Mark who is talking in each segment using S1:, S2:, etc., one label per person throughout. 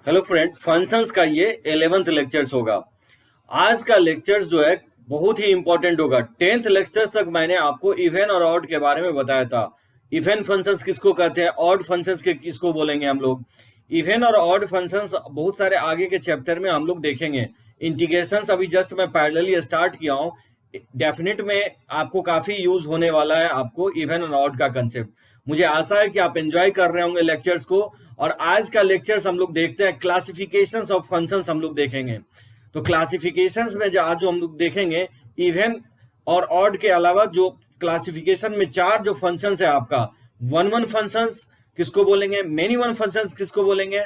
S1: Hello friend, functions का ये 11th lectures होगा। आज का लेक्चर्स जो है बहुत ही इंपॉर्टेंट होगा। 10th लेक्चर्स तक मैंने आपको इवन और ऑड के बारे में बताया था। इवन फंक्शंस किसको कहते हैं, ऑड फंक्शंस के किसको बोलेंगे हम लोग। इवन और ऑड फंक्शंस बहुत सारे आगे के चैप्टर में हम लोग देखेंगे। इंटीग्रेशंस अभी जस्ट मैं पैरेलली स्टार्ट किया हूँ। डेफिनेट में आपको काफी यूज होने वाला है आपको इवन और ऑड का कंसेप्ट। मुझे आशा है कि आप एंजॉय कर रहे होंगे लेक्चर्स को। और आज का लेक्चर्स हम लोग देखते हैं क्लासिफिकेशंस ऑफ फंक्शंस हम लोग देखेंगे। तो क्लासिफिकेशंस में जो आज जो हम लोग देखेंगे इवन और ऑड के अलावा जो क्लासिफिकेशन में चार जो फंक्शंस है आपका, वन वन फंक्शंस किसको बोलेंगे, मेनी वन फंक्शंस किसको बोलेंगे,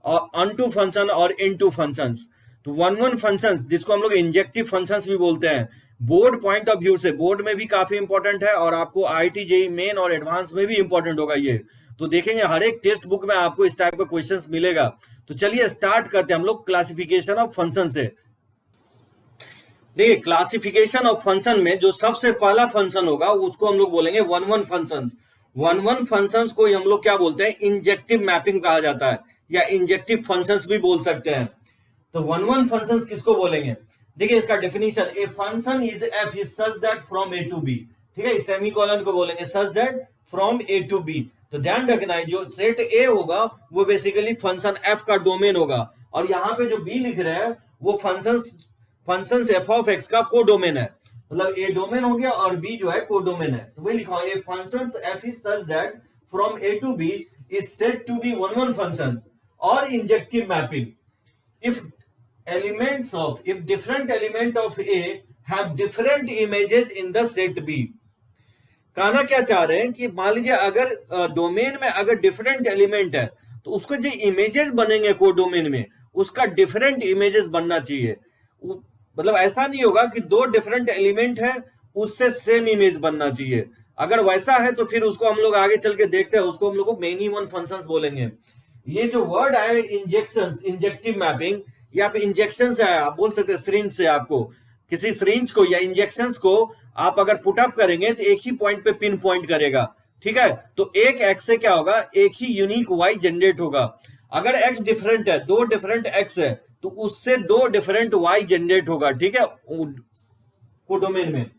S1: और अनटू फंक्शन और इनटू फंक्शंस। तो वन वन फंक्शंस जिसको हम लोग इंजेक्टिव फंक्शंस भी बोलते हैं, बोर्ड पॉइंट ऑफ व्यू से बोर्ड में भी काफी इंपॉर्टेंट है और आपको आईआईटी जेईई मेन और एडवांस में भी इंपॉर्टेंट होगा ये। तो देखेंगे हर एक टेक्स्ट बुक में आपको इस टाइप का क्वेश्चंस मिलेगा। तो चलिए स्टार्ट करते हैं हम लोग क्लासिफिकेशन ऑफ फंक्शन से। देखिए क्लासिफिकेशन ऑफ फंक्शन में जो सबसे पहला फंक्शन होगा उसको हम लोग बोलेंगे one one functions. One one functions को हम लोग क्या बोलते हैं, इंजेक्टिव मैपिंग कहा जाता है या इंजेक्टिव फंक्शंस भी बोल सकते हैं। तो वन वन फंक्शंस किसको बोलेंगे, देखिए इसका definition, a function is F is such that from A to B. ठीक है, सेमीकोलन को बोलेंगे such that from A to B. तो ध्यान रखना है जो सेट ए होगा वो बेसिकली फंक्शन एफ का डोमेन होगा, और यहाँ पे जो बी लिख रहे हैं वो फंक्शंस एफ ऑफ एक्स का कोडोमेन है। मतलब ए डोमेन हो गया और बी जो है कोडोमेन है। तो वही लिखा है, functions f is such that from A to B is said to be one one functions और injective mapping if different element of A have different images in the set B। कहना क्या चाह रहे हैं कि मान लीजिए अगर डोमेन में अगर डिफरेंट एलिमेंट है तो उसको जो इमेजेस बनेंगे को डोमेन में उसका डिफरेंट इमेजेस बनना चाहिए। मतलब ऐसा नहीं होगा कि दो डिफरेंट एलिमेंट है उससे सेम इमेज बनना चाहिए। अगर वैसा है तो फिर उसको हम लोग आगे चल के देखते हैं, उसको हम लोग मेनी वन फंक्शंस बोलेंगे। ये जो वर्ड है इंजेक्शन, इंजेक्टिव मैपिंग, या पे इंजेक्शन से आप बोल सकते हैं सिरिंज से। आपको किसी सिरिंज को या इंजेक्शंस को आप अगर पुट अप करेंगे तो एक ही पॉइंट पे पिन पॉइंट करेगा। ठीक है, तो एक एक्स से क्या होगा, एक ही यूनिक वाई जनरेट होगा। अगर एक्स डिफरेंट है, दो डिफरेंट एक्स है, तो उससे दो डिफरेंट वाई जनरेट होगा। ठीक है, कोडोमेन में।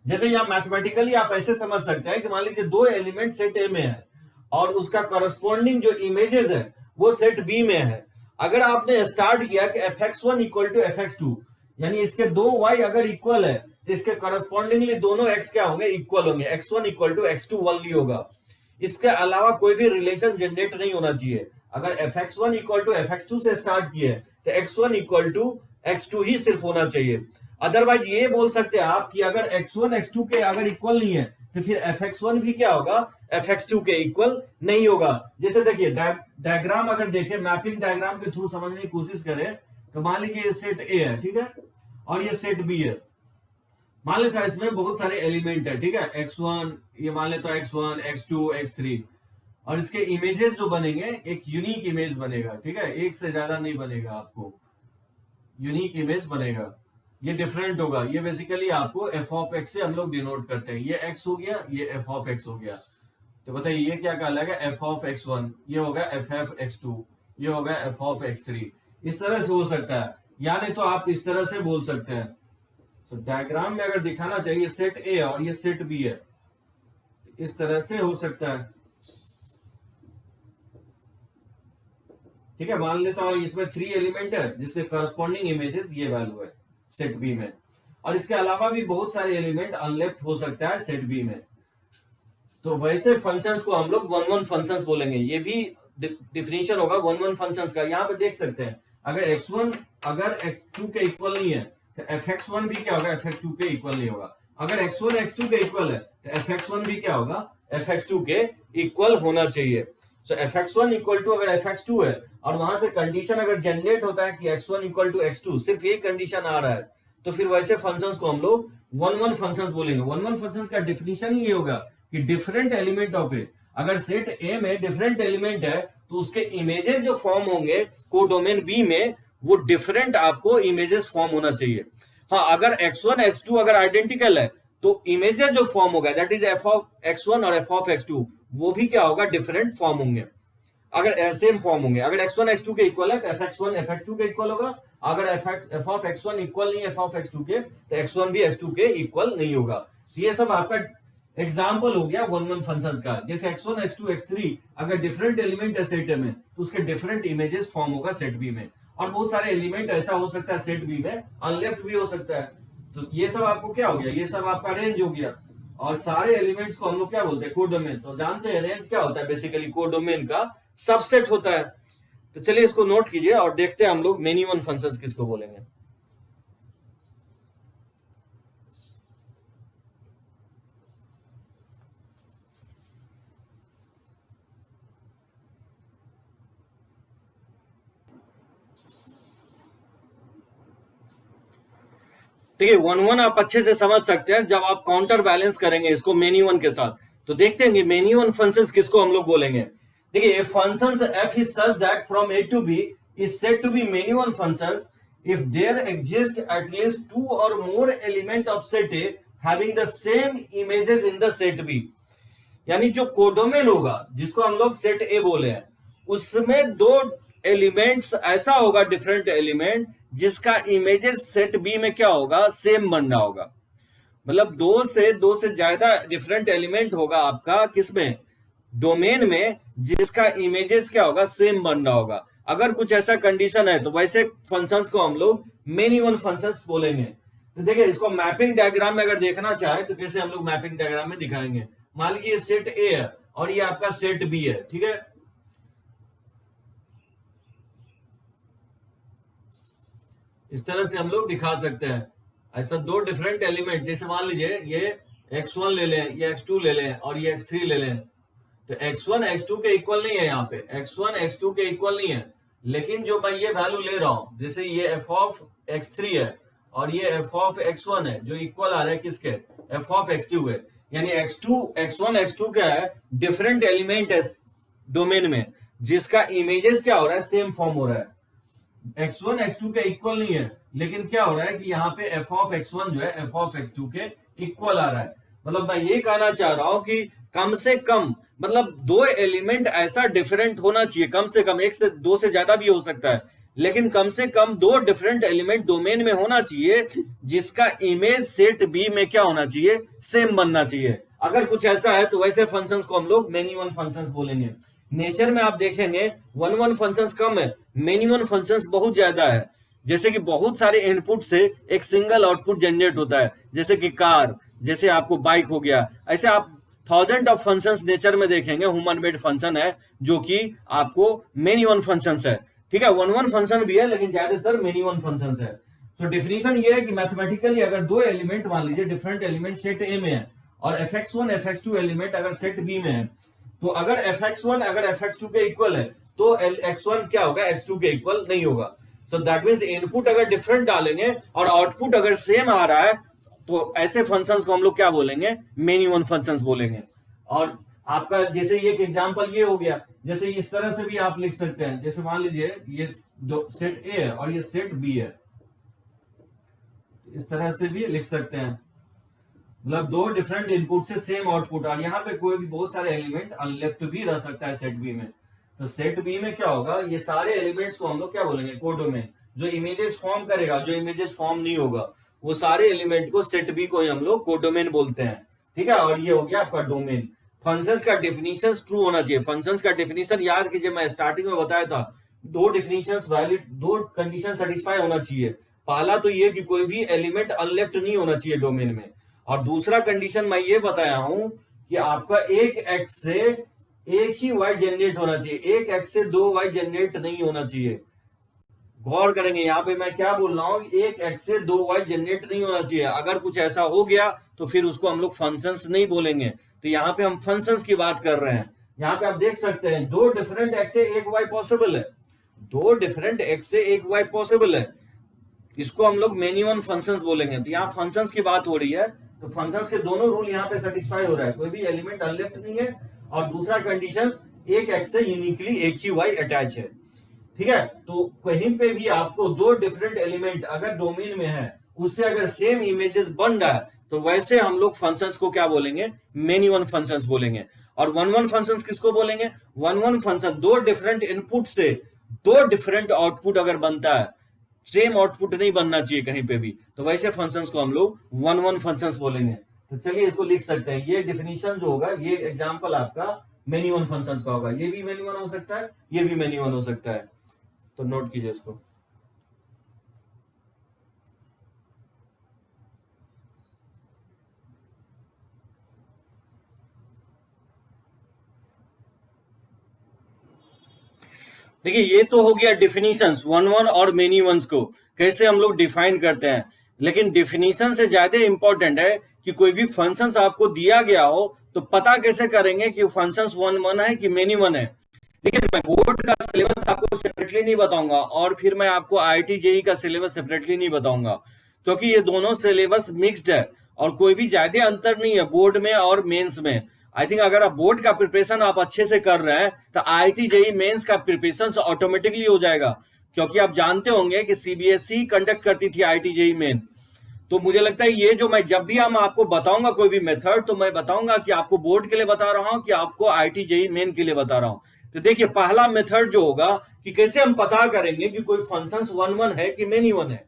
S1: जैसे यहाँ मैथमेटिकली आप ऐसे समझ सकते हैं कि मान लीजिए दो एलिमेंट सेट ए में है और उसका करस्पॉन्डिंग जो इमेजेस है वो सेट बी में है। अगर आपने स्टार्ट किया कि fx1 इक्वल टू fx2, यानी इसके दो y अगर इक्वल है तो इसके करस्पॉन्डिंगली दोनों x क्या होंगे, इक्वल होंगे। x1 equal to x2 only होगा, इसके अलावा कोई भी रिलेशन जनरेट नहीं होना चाहिए। अगर fx1 इक्वल टू fx2 से स्टार्ट किए तो x1 इक्वल टू x2 ही सिर्फ होना चाहिए। अदरवाइज ये बोल सकते हैं आप कि अगर x1 x2 के अगर इक्वल नहीं है तो फिर fx1 भी क्या होगा, fx2 के इक्वल नहीं होगा। जैसे देखिए डायग्राम अगर देखें, मैपिंग डायग्राम के थ्रू समझने की कोशिश करें तो मान लीजिए ये सेट ए है, ठीक है, और ये सेट बी है। मान लेता है इसमें बहुत सारे एलिमेंट है, ठीक है, x1, ये मान लेता है x1 x2 x3, और इसके इमेजेस जो बनेंगे एक यूनिक इमेज बनेगा। ठीक है, एक से ज्यादा नहीं बनेगा, आपको यूनिक इमेज बनेगा। ये डिफरेंट होगा, ये बेसिकली आपको एफ ऑफ एक्स से हम लोग डिनोट करते हैं। ये एक्स हो गया, ये एफ ऑफ एक्स हो गया। तो बताइए ये क्या कहलाएगा, एफ ऑफ x1, ये होगा एफ एफ x2, ये होगा एफ ऑफ x3। इस तरह से हो सकता है, यानी तो आप इस तरह से बोल सकते हैं। तो डायग्राम में अगर दिखाना चाहिए सेट ए और ये सेट बी है, इस तरह से हो सकता है। ठीक है, मान लेता हूं इसमें 3 एलिमेंट है जिसके करस्पॉन्डिंग इमेजेस ये वैल्यू है सेट बी में, और इसके अलावा भी बहुत सारे एलिमेंट अनलेफ्ट हो सकता है सेट बी में। तो वैसे फंक्शंस को हम लोग वन वन फंक्शंस बोलेंगे। ये भी डिफिनेशन होगा वन वन फंक्शंस का। यहाँ पे देख सकते हैं अगर x1 अगर x2 के इक्वल नहीं है तो fx1 भी क्या होगा, fx2 के इक्वल नहीं होगा। अगर x1 x2 के इक्वल है तो fx1 भी क्या होगा, fx2 के इक्वल होना चाहिए। तो fx1 इक्वल टू अगर fx2 है और वहां से कंडीशन अगर जनरेट होता है कि x1 इक्वल टू x2, सिर्फ ये कंडीशन आ रहा है, तो फिर वैसे फंक्शंस को हम लोग वन वन फंक्शंस बोलेंगे। वन वन फंक्शंस का डेफिनेशन ही ये होगा कि डिफरेंट एलिमेंट ऑफ ए, अगर सेट ए में डिफरेंट एलिमेंट है तो उसके इमेजेस जो फॉर्म होंगे कोडोमेन बी में वो डिफरेंट आपको इमेजेस फॉर्म होना चाहिए। हाँ, अगर x1 x2 अगर आइडेंटिकल है तो इमेजेस जो फॉर्म होगा that is F of x1 और एफ ऑफ x2 वो भी क्या होगा, डिफरेंट फॉर्म होंगे। अगर सेम फॉर्म होंगे, अगर x1 x2 के इक्वल है तो fx1 fx2 के इक्वल होगा, अगर f ऑफ x1 इक्वल नहीं है f ऑफ x2 के तो x1 भी x2 के इक्वल नहीं होगा। तो ये सब आपका एग्जाम्पल हो गया वन वन फंक्शंस का। जैसे x1 x2 x3 अगर डिफरेंट एलिमेंट है सेट में तो उसके डिफरेंट इमेजेस फॉर्म होगा सेट बी में, और बहुत सारे एलिमेंट ऐसा हो सकता है सेट बी में अनलेफ्ट भी हो सकता है। तो ये सब आपको क्या हो गया, ये सब आपका रेंज हो गया, और सारे एलिमेंट्स को हम लोग क्या बोलते हैं, कोडोमेन। तो जानते हैं रेंज क्या होता है, बेसिकली कोडोमेन का सबसेट होता है। तो चलिए इसको नोट कीजिए और देखते हैं हम लोग मेनी वन फंक्शंस किसको बोलेंगे। देखिए वन वन आप अच्छे से समझ सकते हैं जब आप काउंटर बैलेंस करेंगे इसको मेनी वन के साथ, तो देखते हैं मेनी वन फंक्शंस किसको हम लोग बोलेंगे। देखिए functions f is such that from a to b is said to be many one functions if there exist at least two or more element of set a having the same images in the set b। यानी जो codomain होगा जिसको हम लोग set ए बोले हैं, उसमें दो एलिमेंट्स ऐसा होगा डिफरेंट एलिमेंट जिसका इमेजेस सेट बी में क्या होगा, सेम बन रहा होगा। मतलब दो से ज्यादा डिफरेंट एलिमेंट होगा आपका किसमें, डोमेन में, जिसका इमेजेस क्या होगा, सेम बन रहा होगा। अगर कुछ ऐसा कंडीशन है तो वैसे फंक्शंस को हम लोग मेनी वन फंक्शंस बोलेंगे। तो देखिए इसको मैपिंग डायग्राम में अगर देखना चाहे तो कैसे हम लोग मैपिंग डायग्राम में दिखाएंगे। मान लीजिए सेट ए है और ये आपका सेट बी है, ठीक है। इस तरह से हम लोग दिखा सकते हैं। ऐसा दो डिफरेंट एलिमेंट, जैसे मान लीजिए ये x1 ले लें, ये x2 ले लें और ये x3 ले लें। तो x1 x2 के इक्वल नहीं है, यहाँ पे x1 x2 के इक्वल नहीं है, लेकिन जो मैं ये वैल्यू ले रहा हूं, जैसे ये f ऑफ x3 है और ये f ऑफ x1 है, जो इक्वल आ रहा है किसके, f ऑफ x2 है। यानी x1 x2 क्या है, डिफरेंट एलिमेंट है डोमेन में जिसका इमेजेस क्या हो रहा है, सेम फॉर्म हो रहा है। x1 x2 के इक्वल नहीं है, लेकिन क्या हो रहा है कि यहाँ पे f ऑफ x1 जो है f ऑफ x2 के इक्वल आ रहा है। मतलब मैं ये कहना चाह रहा हूं कि कम से कम मतलब दो एलिमेंट ऐसा डिफरेंट होना चाहिए, कम से कम, एक से दो से ज्यादा भी हो सकता है, लेकिन कम से कम दो डिफरेंट एलिमेंट डोमेन में होना चाहिए जिसका इमेज सेट बी में क्या होना चाहिए, सेम बनना चाहिए। अगर कुछ ऐसा है तो वैसे फंक्शंस को हम लोग मेनी वन फंक्शंस बोलेंगे। नेचर में आप देखेंगे वन वन फंक्शंस कम है, मेनी वन फंक्शंस बहुत ज्यादा है। जैसे कि बहुत सारे इनपुट से एक सिंगल आउटपुट जनरेट होता है, जैसे कि कार, जैसे आपको बाइक हो गया। ऐसे आप थाउजेंड ऑफ फंक्शंस नेचर में देखेंगे, ह्यूमन मेड फंक्शन है जो कि आपको मेनी वन फंक्शंस है, ठीक है। वन वन फंक्शन भी है लेकिन ज्यादातर मेनी वन फंक्शंस है। तो डेफिनेशन ये है कि मैथमेटिकली अगर दो एलिमेंट मान लीजिए डिफरेंट एलिमेंट सेट ए में है और fx1 fx2 एलिमेंट अगर सेट बी में है, तो अगर fx1 अगर fx2 के इक्वल है तो x1 क्या होगा, x2 के इक्वल नहीं होगा। सो दैट मींस इनपुट अगर डिफरेंट डालेंगे और आउटपुट अगर सेम आ रहा है तो ऐसे फंक्शंस को हम लोग क्या बोलेंगे, मेनी वन फंक्शंस बोलेंगे। और आपका जैसे ये एक एग्जांपल ये हो गया, जैसे इस तरह से भी आप लिख सकते हैं। जैसे मान लीजिए ये सेट ए है और ये सेट बी है, इस तरह से भी लिख सकते हैं। मतलब दो डिफरेंट इनपुट से सेम आउटपुट, और यहाँ पे कोई भी बहुत सारे एलिमेंट अनलेफ्ट भी रह सकता है सेट बी में। तो सेट बी में क्या होगा, ये सारे एलिमेंट्स को हम लोग क्या बोलेंगे, कोडोमेन। जो इमेजेस फॉर्म करेगा, जो इमेजेस फॉर्म नहीं होगा, वो सारे एलिमेंट को सेट बी को ही हम लोग कोडोमेन बोलते हैं, ठीक है। और ये हो गया आपका डोमेन। फंक्शंस का डेफिनेशन ट्रू होना चाहिए। फंक्शंस का डेफिनेशन याद कीजिए, मैं स्टार्टिंग में बताया था, दो डेफिनेशंस वैलिड, दो कंडीशन सेटिस्फाई होना चाहिए। पहला तो ये कि कोई भी एलिमेंट अनलेफ्ट नहीं होना चाहिए डोमेन में, और दूसरा कंडीशन मैं ये बताया हूं कि आपका एक एक्स से एक ही वाई जनरेट होना चाहिए, एक एक्स से दो वाई जनरेट नहीं होना चाहिए। गौर करेंगे यहाँ पे मैं क्या बोल रहा हूँ, एक एक्स से दो वाई जनरेट नहीं होना चाहिए। अगर कुछ ऐसा हो गया तो फिर उसको हम लोग फंक्शंस नहीं बोलेंगे। तो यहाँ पे हम फंक्शंस की बात कर रहे हैं। यहाँ पे आप देख सकते हैं दो डिफरेंट एक्स से एक वाई पॉसिबल है, दो डिफरेंट एक्स से एक वाई पॉसिबल है, इसको हम लोग मेनी वन फंक्शंस बोलेंगे। तो यहाँ फंक्शंस की बात हो रही है, तो फंक्शंस के दोनों रूल यहाँ पे सेटिस्फाई हो रहा है, कोई भी एलिमेंट अनलेफ्ट नहीं है, और दूसरा कंडीशन एक एक्स से यूनिकली एक ही वाई अटैच है, ठीक है। तो कहीं पे भी आपको दो डिफरेंट एलिमेंट अगर डोमेन में है, उससे अगर सेम इमेजेस बन रहा है, तो वैसे हम लोग फंक्शंस को क्या बोलेंगे, मेनी वन फंक्शंस बोलेंगे। और वन वन फंक्शन किसको बोलेंगे? वन वन फंक्शन दो डिफरेंट इनपुट से दो डिफरेंट आउटपुट अगर बनता है, सेम आउटपुट नहीं बनना चाहिए कहीं पे भी, तो वैसे फंक्शंस को हम लोग वन वन फंक्शंस बोलेंगे। तो चलिए इसको लिख सकते हैं, ये डिफिनीशन जो होगा, ये एग्जांपल आपका मेनी वन फंक्शंस का होगा। ये भी मेनी वन हो सकता है, ये भी मेनी वन हो सकता है, तो नोट कीजिए इसको। देखिए ये तो हो गया डिफिनीशंस, वन वन और मेनी वंस को कैसे हम लोग डिफाइन करते हैं। लेकिन डिफिनीशन से ज्यादा इंपॉर्टेंट है कि कोई भी फंक्शंस आपको दिया गया हो तो पता कैसे करेंगे कि फंक्शंस वन वन है कि मेनी वन है। देखिए मैं बोर्ड का सिलेबस आपको सेपरेटली नहीं बताऊंगा और फिर मैं आपको आईआईटी जेईई का सिलेबस सेपरेटली नहीं बताऊंगा, क्योंकि ये दोनों सिलेबस मिक्स्ड है और कोई भी ज्यादा अंतर नहीं है बोर्ड में और मेंस में। आई थिंक अगर आप बोर्ड का प्रिपरेशन आप अच्छे से कर रहे हैं तो आईआईटी जेईई मेंस का प्रिपरेशन ऑटोमेटिकली हो जाएगा, क्योंकि आप जानते होंगे कि सीबीएसई कंडक्ट करती थी आईआईटी जेईई मेन। तो मुझे लगता है ये जो मैं जब भी हम आपको बताऊंगा कोई भी मेथड, तो मैं बताऊंगा कि आपको बोर्ड के लिए बता रहा हूं कि आपको आईआईटी जेईई मेन के लिए बता रहा हूं। तो देखिए पहला मेथड जो होगा कि कैसे हम पता करेंगे कि कोई फंक्शन वन वन है कि मेनी वन है।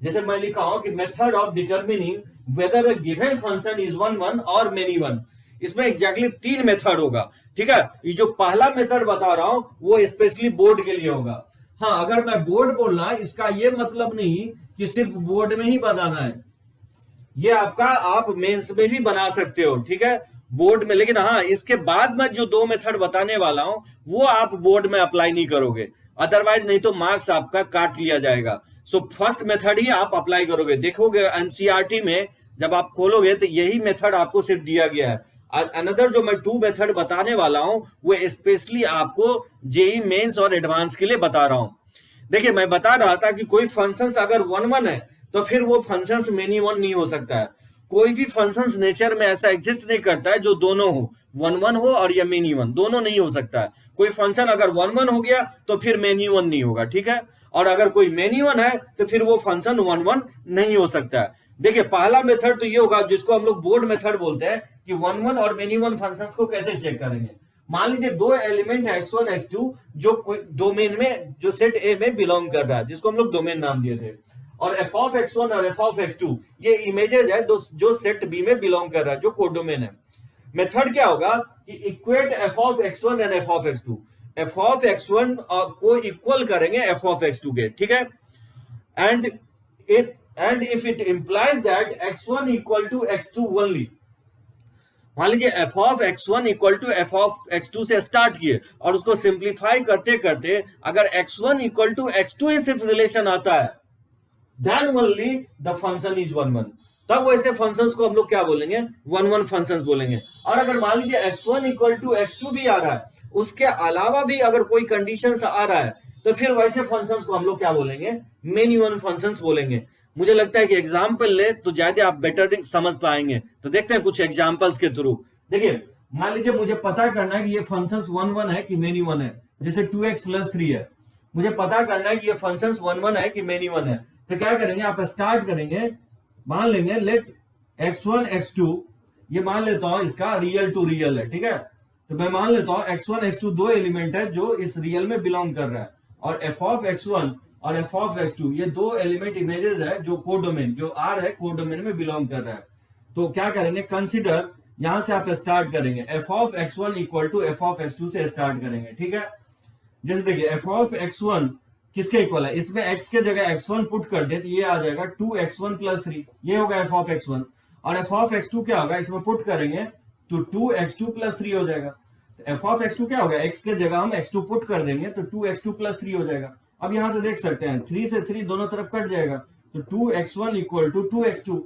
S1: जैसे मैं लिखा हूं कि method of determining weather a given function is one one और मेनी वन। इसमें एग्जैक्टली तीन मेथड होगा, ठीक है। ये जो पहला मेथड बता रहा हूं वो स्पेशली बोर्ड के लिए होगा। हाँ, अगर मैं बोर्ड बोलना इसका ये मतलब नहीं कि सिर्फ बोर्ड में ही बनाना है, ये आपका आप मेंस में भी बना सकते हो, ठीक है, बोर्ड में। लेकिन हाँ, इसके बाद में जो दो मेथड बताने वाला हूं वो आप बोर्ड में अप्लाई नहीं करोगे, अदरवाइज नहीं तो मार्क्स आपका काट लिया जाएगा। सो फर्स्ट मेथड ही आप अप्लाई करोगे। देखोगे एनसीईआरटी में जब आप खोलोगे तो यही मेथड आपको सिर्फ दिया गया है। अनदर जो मैं टू मेथड बताने वाला हूं वो स्पेशली आपको जेईई मेंस और एडवांस के लिए बता रहा हूं। देखिए मैं बता रहा था कि कोई फंक्शंस अगर वन वन है तो फिर वो फंक्शंस मेनी वन नहीं हो सकता है। कोई भी फंक्शंस नेचर में ऐसा एग्जिस्ट नहीं करता है जो दोनों हो, वन वन हो और या मेनी वन, दोनों नहीं हो सकता है। कोई फंक्शन अगर वन वन हो गया तो फिर मेनी वन नहीं होगा, ठीक है, और अगर कोई मेनी वन है तो फिर वो फंक्शन वन वन नहीं हो सकता है। देखिए पहला मेथड तो ये होगा जिसको हम लोग बोर्ड मेथड बोलते हैं कि वन वन और मेनी वन फंक्शंस को कैसे चेक करेंगे। मान लीजिए दो एलिमेंट है x1 x2 जो डोमेन में जो सेट ए में बिलोंग कर रहा है, जिसको हम लोग डोमेन नाम दिए थे, और f ऑफ x1 और f ऑफ x2 ये इमेजेस है जो सेट बी में बिलोंग कर रहा है, जो कोडोमेन है। मेथड क्या होगा कि equate f of x1 and f of x2, f of x1 को इक्वल करेंगे f ऑफ x2 के, ठीक है, and if it implies that x1 equal to x2 only. मान लीजिए f of x1 equal to f of x2 से start किए और उसको सिंप्लीफाई करते करते अगर x1 इक्वल टू x2 ही सिर्फ रिलेशन आता है, then only the function is one one, तब वैसे फंक्शंस को हम लोग क्या बोलेंगे? वन वन फंक्शंस बोलेंगे। और अगर मान लीजिए x1 इक्वल टू x2 भी आ रहा है, उसके अलावा भी अगर कोई कंडीशन आ रहा है, तो फिर वैसे फंक्शंस को हम लोग क्या बोलेंगे? मेनी वन फंक्शंस बोलेंगे। मुझे लगता है कि एग्जाम्पल ले तो ज्यादा आप बेटर समझ पाएंगे। तो देखते हैं कुछ एग्जाम्पल्स के थ्रू। देखिए मान लीजिए मुझे पता करना है कि ये फंक्शंस वन वन है कि मेनी वन है। जैसे 2x प्लस 3 है, मुझे पता करना है कि ये फंक्शंस वन वन है कि मेनी वन है। तो क्या करेंगे, आप स्टार्ट करेंगे, मान लेंगे लेट x1 x2, ये मान लेता हूं इसका रियल टू रियल है, ठीक है। तो मैं मान लेता हूं x1 x2 दो एलिमेंट है जो इस रियल में बिलोंग कर रहा है, और f ऑफ x1 और f ऑफ x2 ये दो एलिमेंट इमेजेस है जो कोडोमेन, जो r है कोडोमेन में बिलोंग कर रहा है। तो क्या करेंगे, कंसिडर, यहां से आप स्टार्ट करेंगे f of x1 equal to f of x2 से स्टार्ट करेंगे, ठीक है। जैसे देखिए f ऑफ x1 किसके इक्वल है, इसमें x के जगह x1 पुट कर दे तो ये आ जाएगा 2x1 प्लस 3, ये होगा f ऑफ x1। और f ऑफ x2 क्या होगा, इसमें पुट करेंगे तो 2x2 प्लस 3 हो जाएगा। तो f ऑफ x2 क्या होगा, x के जगह हम x2 पुट कर देंगे तो 2x2 प्लस 3 हो जाएगा। अब यहां से देख सकते हैं 3 से 3 दोनों तरफ कट जाएगा, तो 2x1 इक्वल टू 2x2।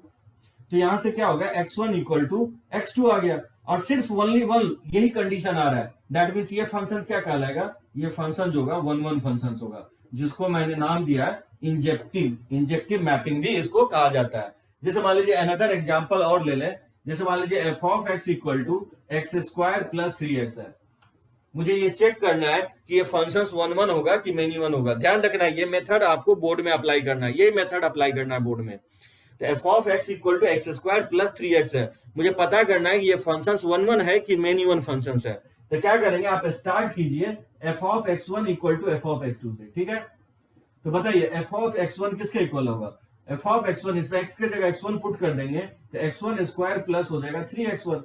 S1: तो यहां से क्या होगा, x1 इक्वल टू x2 आ गया, और सिर्फ ओनली वन यही कंडीशन आ रहा है। दैट मीन्स ये फंक्शन क्या कहलाएगा, ये फंक्शन जो होगा वन वन फंक्शन होगा, जिसको मैंने नाम दिया है इंजेक्टिव मैपिंग भी इसको कहा जाता है। जैसे मान लीजिए अनदर एग्जांपल और ले लें, जैसे मान लीजिए f of x equal to x square plus 3x है। मुझे ये चेक करना है कि ये फंक्शंस वन वन होगा कि मेनी वन होगा। ध्यान रखना है ये मेथड आपको बोर्ड में अप्लाई करना है, ये मेथड अप्लाई करना है बोर्ड में। तो F of x equal to x square plus 3x है। मुझे पता करना है कि ये फंक्शंस वन वन है कि मेनी वन फंक्शंस है। तो क्या करेंगे, आप स्टार्ट कीजिए F of x one equal to F of x two से, ठीक है। तो बताइए एफ ऑफ एक्स वन किसके इक्वल होगा, एफ ऑफ एक्स वन, इसमें एक्स की जगह एक्स वन पुट कर देंगे तो एक्स वन स्क्वायर प्लस हो जाएगा 3x1,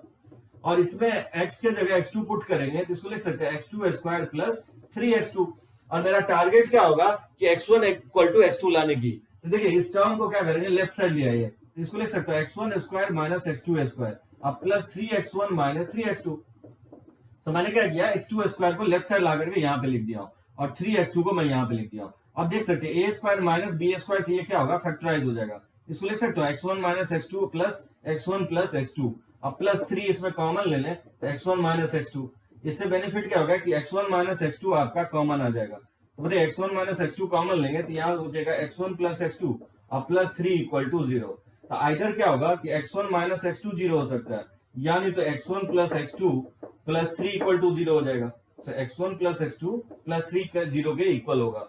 S1: और इसमें x के जगह x2 पुट करेंगे तो इसको लिख सकते हैं x2 स्क्वायर प्लस 3x2। और मेरा टारगेट क्या होगा कि x1 इक्वल टू x2 लाने की। तो देखिए इस टर्म को क्या करेंगे, लेफ्ट साइड ले आइए, तो इसको लिख सकते हैं x1 square minus x2 square अब प्लस 3x1 माइनस 3x2। तो मैंने क्या किया, x2 स्क्वायर को लेफ्ट साइड ला करके यहाँ पे लिख दिया और 3x2 को मैं यहाँ पे लिख दिया। अब देख सकते हैं a square minus b square से ये क्या होगा, फैक्टराइज हो जाएगा। इसको लिख सकते हो x1 minus x2 plus x1 plus x2, अब प्लस 3 इसमें कॉमन ले लें तो x1 माइनस x2। इससे बेनिफिट क्या होगा कि x1 माइनस x2 आपका कॉमन आ जाएगा। तो बताइए x1 माइनस x2 कॉमन लेंगे तो यहाँ हो जाएगा x1 प्लस x2 और प्लस 3 इक्वल टू 0। तो आइदर क्या होगा कि x1 माइनस x2 0 हो सकता है, यानी तो x1 plus x2 plus 3 equal to 0 हो जाएगा। x1 प्लस x2 प्लस 3 0 के इक्वल होगा,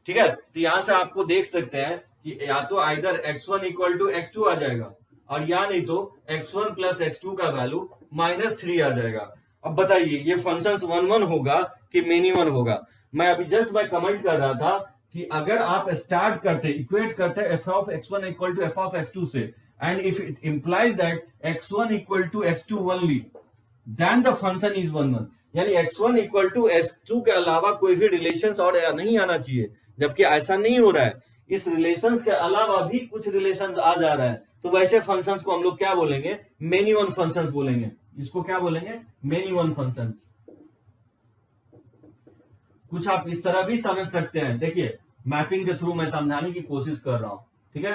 S1: ठीक है। तो यहां से आपको देख सकते हैं कि या तो either x1 equal to x2 आ जाएगा और या नहीं तो x1 प्लस x2 का वैल्यू -3 आ जाएगा। अब बताइए ये फंक्शंस वन वन होगा कि मेनी वन होगा। मैं अभी जस्ट मैं कमेंट कर रहा था कि अगर आप स्टार्ट करते इक्वेट करते F of x1 equal to F of x2 से, and if it implies that x1 equal to x2 only, then the function is one one, यानी x1 इक्वल टू x2 के अलावा कोई भी रिलेशंस और नहीं आना चाहिए, जबकि ऐसा नहीं हो रहा है। इस रिलेशंस के अलावा भी कुछ रिलेशंस आ जा रहा है, तो वैसे फंक्शंस को हम लोग क्या बोलेंगे, मेनी वन फंक्शंस बोलेंगे। इसको क्या बोलेंगे, मेनी वन फंक्शंस। कुछ आप इस तरह भी समझ सकते हैं, देखिए मैपिंग के थ्रू मैं समझाने की कोशिश कर रहा हूं, ठीक है।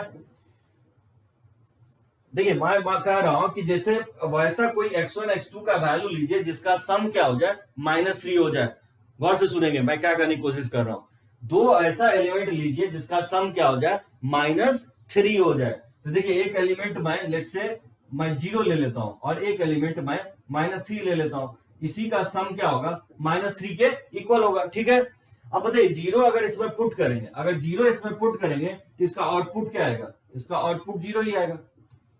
S1: देखिए मैं कह रहा हूं कि जैसे वैसा कोई x1 x2 का वैल्यू लीजिए जिसका सम क्या हो जाए -3 हो जाए। गौर से सुनेंगे मैं क्या करने की कोशिश कर रहा हूं। दो ऐसा एलिमेंट लीजिए जिसका सम क्या हो जाए, -3 हो जाए। तो देखिए एक एलिमेंट मैं लेट से मैं 0 ले लेता हूं और एक एलिमेंट मैं -3 ले लेता हूं, इसी का सम क्या होगा, -3 के इक्वल होगा, ठीक है। अब बताइए 0 अगर इसमें पुट करेंगे, अगर 0 इसमें पुट करेंगे तो इसका आउटपुट क्या आएगा, इसका आउटपुट 0 ही आएगा,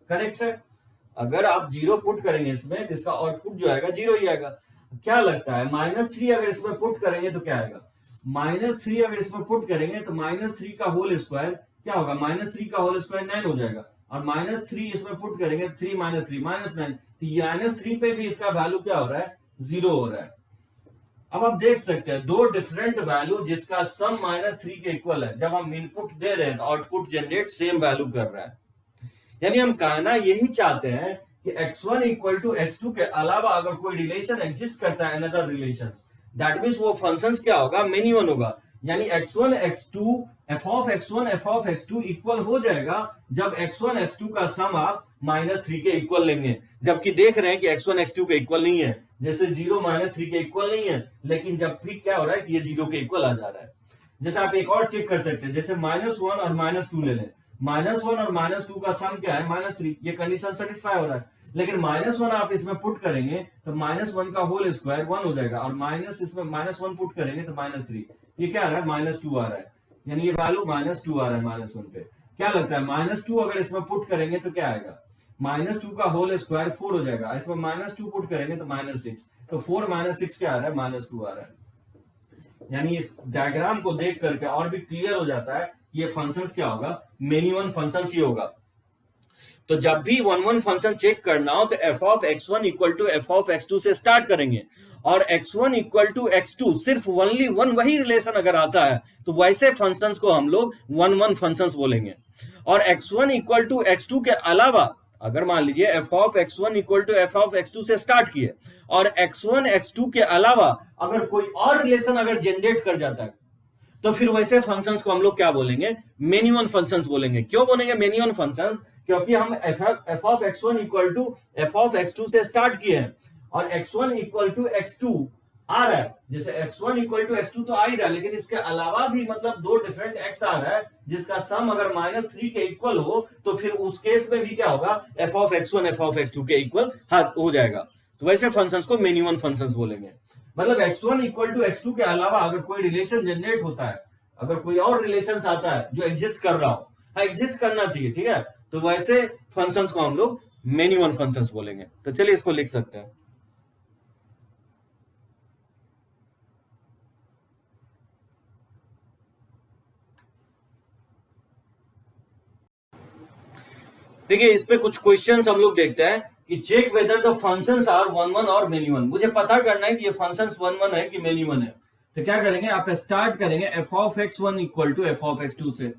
S1: करेक्ट है। अगर आप 0 पुट करेंगे इसमें तो इसका आउटपुट जो आएगा 0 ही आएगा। क्या लगता है -3 अगर इसमें पुट करेंगे तो क्या आएगा, -3 अगर इसमें पुट करेंगे तो -3 का होल स्क्वायर क्या होगा, -3 का होल स्क्वायर 9 हो जाएगा, और -3 इसमें पुट करेंगे 3 -3 -9, तो -3 पे भी इसका वैल्यू क्या हो रहा है, 0 हो रहा है। अब आप देख सकते हैं दो डिफरेंट वैल्यू जिसका सम -3 के इक्वल है, जब हम इनपुट दे रहे हैं तो आउटपुट जनरेट सेम वैल्यू कर रहा है। यानी हम कहना यही चाहते हैं कि x1 इक्वल टू x2 के अलावा अगर कोई रिलेशन एग्जिस्ट करता है, अनदर रिलेशंस, दैट मींस वो फंक्शंस क्या होगा, मेनी वन होगा। यानी x1 x2 f of x1 f of x2 equal हो जाएगा जब x1 x2 का सम आप -3 के इक्वल लेंगे, जबकि देख रहे हैं कि x1 x2 के इक्वल नहीं है, जैसे 0 -3 के इक्वल नहीं है, लेकिन जब भी क्या हो रहा है कि ये 0 के इक्वल आ जा रहा है। जैसे आप एक और चेक कर सकते हैं, जैसे -1 और -2 ले लें, -1 और -2 का सम क्या है, -3, ये कंडीशन सेटिस्फाई हो रहा है। लेकिन -1 आप इसमें पुट करेंगे तो -1 का होल स्क्वायर 1 हो जाएगा, और माइनस इसमें -1 पुट करेंगे तो -3, ये क्या आ रहा है, -2 आ रहा है, यानी ये वैल्यू -2 आ रहा है -1 पे। क्या लगता है -2 अगर इसमें पुट करेंगे तो क्या आएगा, -2 का होल स्क्वायर 4 हो जाएगा, इसमें -2 पुट करेंगे तो -6, तो 4 - 6 क्या आ रहा है, -2 आ रहा है। यानी इस डायग्राम को देख करके और भी क्लियर हो जाता है ये फंक्शंस क्या होगा, मेनी वन फंक्शंस ही होगा। तो जब भी वन वन फंक्शन चेक करना हो तो F of x1 equal to F of x2 से स्टार्ट करेंगे, और x1 इक्वल टू x2 सिर्फ ओनली वन वही रिलेशन अगर आता है तो वैसे फंक्शंस को हम लोग वन वन फंक्शंस बोलेंगे। और x1 इक्वल टू x2 के अलावा अगर मान लीजिए F of x1 equal to F of x2 से स्टार्ट किए और x1 x2 के अलावा अगर कोई और रिलेशन अगर जनरेट कर जाता है तो फिर वैसे फंक्शंस को हम लोग क्या बोलेंगे, मेनी वन फंक्शंस बोलेंगे। क्यों बोलेंगे मेनी वन फंक्शंस, क्योंकि हम F of x1 equal to F of x2 से स्टार्ट किए हैं और x1 इक्वल टू x2 आ रहा है, जैसे x1 इक्वल टू x2 तो आ ही रहा है, लेकिन इसके अलावा भी मतलब दो डिफरेंट x आ रहा है जिसका सम अगर -3 के इक्वल हो तो फिर उस केस में भी क्या होगा, F of x1 F of x2 के इक्वल हो जाएगा। तो वैसे फंक्शंस को मेनी वन फंक्शंस बोलेंगे। मतलब x1 इक्वल टू x2 के अलावा अगर कोई रिलेशन जनरेट होता है, अगर कोई और रिलेशन आता है जो एग्जिस्ट कर रहा हो, हाँ एग्जिस्ट करना चाहिए, ठीक है, तो वैसे फंक्शंस को हम लोग मेनी वन फंक्शंस बोलेंगे। तो चलिए इसको लिख सकते हैं। देखिए इस पे कुछ क्वेश्चंस हम लोग देखते हैं कि check whether the functions are one one और मेनी वन। मुझे पता करना है कि ये फंक्शंस वन वन है कि मेनी वन है। तो क्या करेंगे, आप स्टार्ट करेंगे F of x one equal to F of x two से।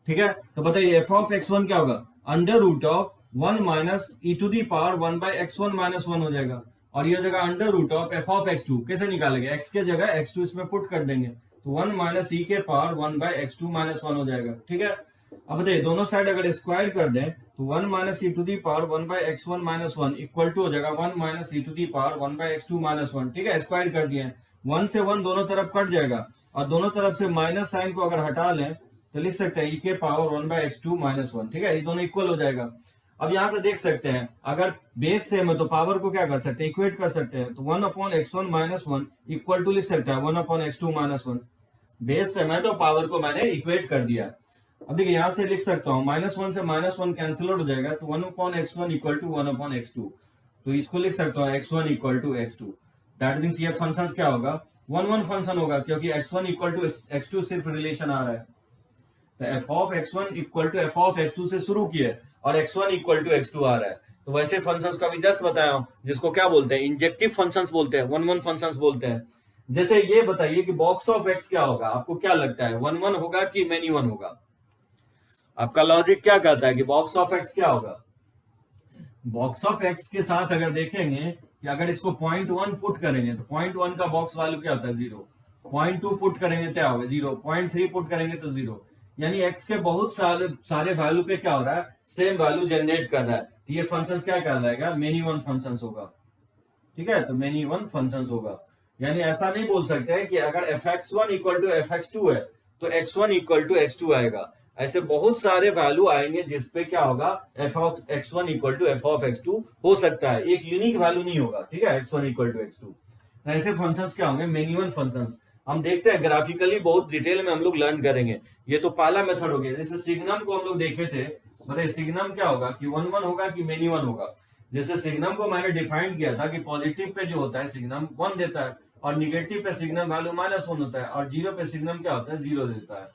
S1: ठीक है, तो बताइए एफ ऑफ एक्स वन क्या होगा, under root of one minus e to the power one by x one minus one हो जाएगा, और ये हो जाएगा under root of F of x two. कैसे निकालेंगे, एक्स के जगह एक्स टू इसमें पुट कर देंगे, तो वन माइनस ई के power one by x two minus one हो जाएगा। ठीक है, अब बताइए दोनों साइड अगर स्क्वायर कर दें तो one minus e to the power one by x one minus one equal to हो जाएगा one minus e to the power one by x two minus one. ठीक है, स्क्वायर कर दिए, वन से वन दोनों तरफ कट जाएगा, और दोनों तरफ से माइनस साइन को अगर हटा लें तो लिख सकते हैं ई के power one by x two minus one. ठीक है, ये दोनों इक्वल हो जाएगा। अब यहां से देख सकते हैं अगर बेस सेम है तो पावर को क्या कर सकते हैं, इक्वेट कर सकते हैं। तो one upon x one minus one equal to लिख सकते हैं one upon x two minus one. Base same है तो पावर को मैंने इक्वेट कर दिया। अब देखिए यहां से लिख सकता हूं माइनस वन से माइनस वन कैंसिल आउट हो जाएगा, तो one upon x one equal to one upon x two. तो इसको लिख सकता हूं x one equal to x two. That means ये फंक्शन क्या होगा, वन वन फंक्शन होगा, क्योंकि x one equal to x two सिर्फ रिलेशन आ रहा है। तो F of x one equal to F of x two से शुरू किए और x one equal to x two आ रहा है। तो वैसे फंक्शंस का भी जस्ट बताया हूं, जिसको क्या बोलते हैं, इंजेक्टिव फंक्शंस बोलते हैं, वन वन फंक्शंस बोलते हैं। जैसे ये बताइए कि बॉक्स ऑफ एक्स क्या होगा, आपको क्या लगता है, वन वन होगा कि मेनी वन होगा? आपका लॉजिक क्या कहता है कि बॉक्स ऑफ एक्स क्या होगा? बॉक्स ऑफ एक्स के साथ अगर देखेंगे कि अगर इसको पॉइंट वन पुट करेंगे तो पॉइंट वन का बॉक्स वैल्यू क्या होता है, जीरो। पॉइंट टू पुट करेंगे क्या होगा, जीरो। पॉइंट थ्री पुट करेंगे तो जीरो। यानी एक्स के बहुत सारे वैल्यू पे क्या हो रहा है, सेम वैल्यू जनरेट कर रहा है। तो ये फंक्शन क्या कहलाएगा, मेनी वन फंक्शन होगा। ठीक है, तो मेनी वन फंक्शन होगा। यानी ऐसा नहीं बोल सकते हैं कि अगर f x one equal to f x two है तो x one equal to x two आएगा। ऐसे बहुत सारे वैल्यू आएंगे जिसपे क्या होगा, F of x one equal to F of x two हो सकता है, एक यूनिक वैल्यू नहीं होगा। ठीक है, x one equal to x two. ऐसे फंक्शंस क्या होंगे, मेनी वन फंक्शंस। हम देखते हैं ग्राफिकली बहुत डिटेल में हम लोग लर्न करेंगे। ये तो पहला मेथड हो गया। जैसे सिग्नम को हम लोग देखे थे, बताइए सिग्नम क्या होगा, कि वन वन होगा कि मेनी वन होगा? जैसे सिग्नम को मैंने डिफाइन किया था कि पॉजिटिव पे जो होता है सिग्नम वन देता है, और निगेटिव पे सिग्नम वैल्यू माइनस वन होता है, और जीरो पे सिग्नम क्या होता है, जीरो देता है।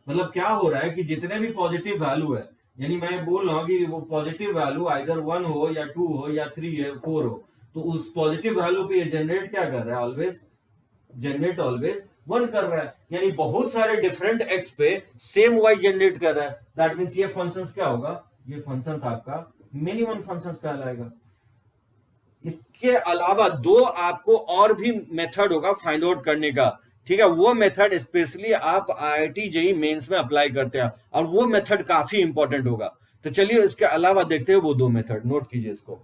S1: मतलब क्या हो रहा है कि जितने भी पॉजिटिव वैल्यू है, यानी मैं बोल रहा हूँ कि वो पॉजिटिव वैल्यू आइदर वन हो या टू हो या थ्री है फोर हो, तो उस पॉजिटिव वैल्यू पे ये जनरेट क्या कर रहा है, ऑलवेज जनरेट ऑलवेज वन कर रहा है। यानी बहुत सारे डिफरेंट एक्स पे सेम वाई जनरेट कर रहा है। दैट मीन्स ये फंक्शंस क्या होगा, ये फंक्शंस आपका मेनी वन फंक्शंस कहलाएगा। इसके अलावा दो आपको और भी मेथड होगा फाइंड आउट करने का। ठीक है, वो मेथड स्पेशली आप आईआईटी जेईई मेंस में अप्लाई करते हैं, और वो मेथड काफी इंपॉर्टेंट होगा। तो चलिए इसके अलावा देखते हैं वो दो मेथड, नोट कीजिए इसको।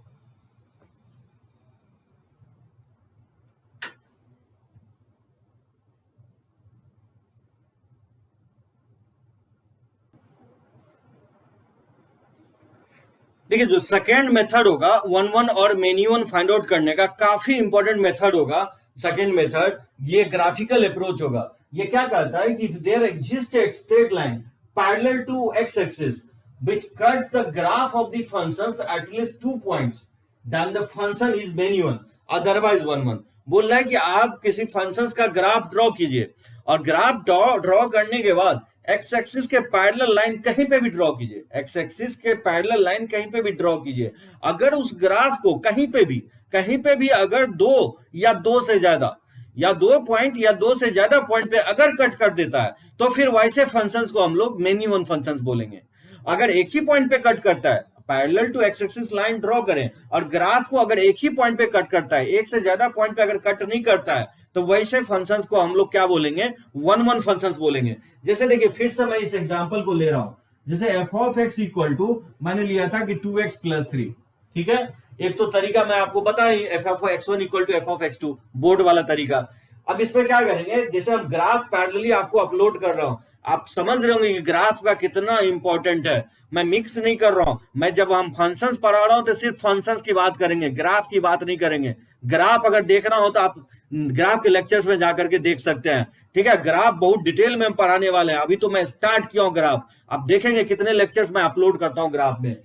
S1: देखिए जो सेकेंड मेथड होगा वन वन और मेनी वन फाइंड आउट करने का, काफी इंपॉर्टेंट मेथड होगा सेकेंड मेथड। ये ग्राफिकल अप्रोच होगा। ये क्या कहता है कि there exist a straight line parallel to x axis which cuts the graph of the functions at least 2 points, then the function is many one, otherwise one one। बोल रहा है कि आप किसी फंक्शंस का ग्राफ ड्रॉ कीजिए, और graph draw करने के बाद एक्स एक्सिस के पैरेलल लाइन कहीं पे भी ड्रॉ कीजिए, एक्स एक्सिस के पैरेलल लाइन कहीं पे भी ड्रॉ कीजिए। अगर उस ग्राफ को कहीं पे भी अगर दो या दो से ज्यादा या दो पॉइंट या दो से ज्यादा पॉइंट पे अगर कट कर देता है, तो फिर वैसे फंक्शंस को हम लोग मेनी वन फंक्शंस बोलेंगे। अगर एक ही पॉइंट पे कट करता है, parallel to x axis line draw करें, और ग्राफ को अगर एक ही पॉइंट पे कट करता है, एक से ज्यादा पॉइंट पे अगर कट नहीं करता है, तो वैसे फंक्शंस को हम लोग क्या बोलेंगे, वन वन फंक्शंस बोलेंगे। जैसे देखिए फिर से मैं इस एग्जांपल को ले रहा हूं। जैसे f of x equal to मैंने लिया था कि 2x प्लस 3। ठीक है, एक तो तरीका मैं आपको बता रही, f of x one equal to F of x two, board वाला तरीका। अब इसमें क्या करेंगे, जैसे हम ग्राफ पैरेलली आपको अपलोड कर रहा हूं, आप समझ रहे होंगे कि ग्राफ का कितना इंपॉर्टेंट है। मैं मिक्स नहीं कर रहा हूं, मैं जब हम फंक्शंस पढ़ा रहा हूं तो सिर्फ फंक्शंस की बात करेंगे, ग्राफ की बात नहीं करेंगे। ग्राफ अगर देखना हो तो आप ग्राफ के लेक्चर्स में जाकर के देख सकते हैं। ठीक है, ग्राफ बहुत डिटेल में हम पढ़ाने वाले हैं, अभी तो मैं स्टार्ट किया हूं ग्राफ, आप देखेंगे कितने लेक्चर्स मैं अपलोड करता हूं ग्राफ में।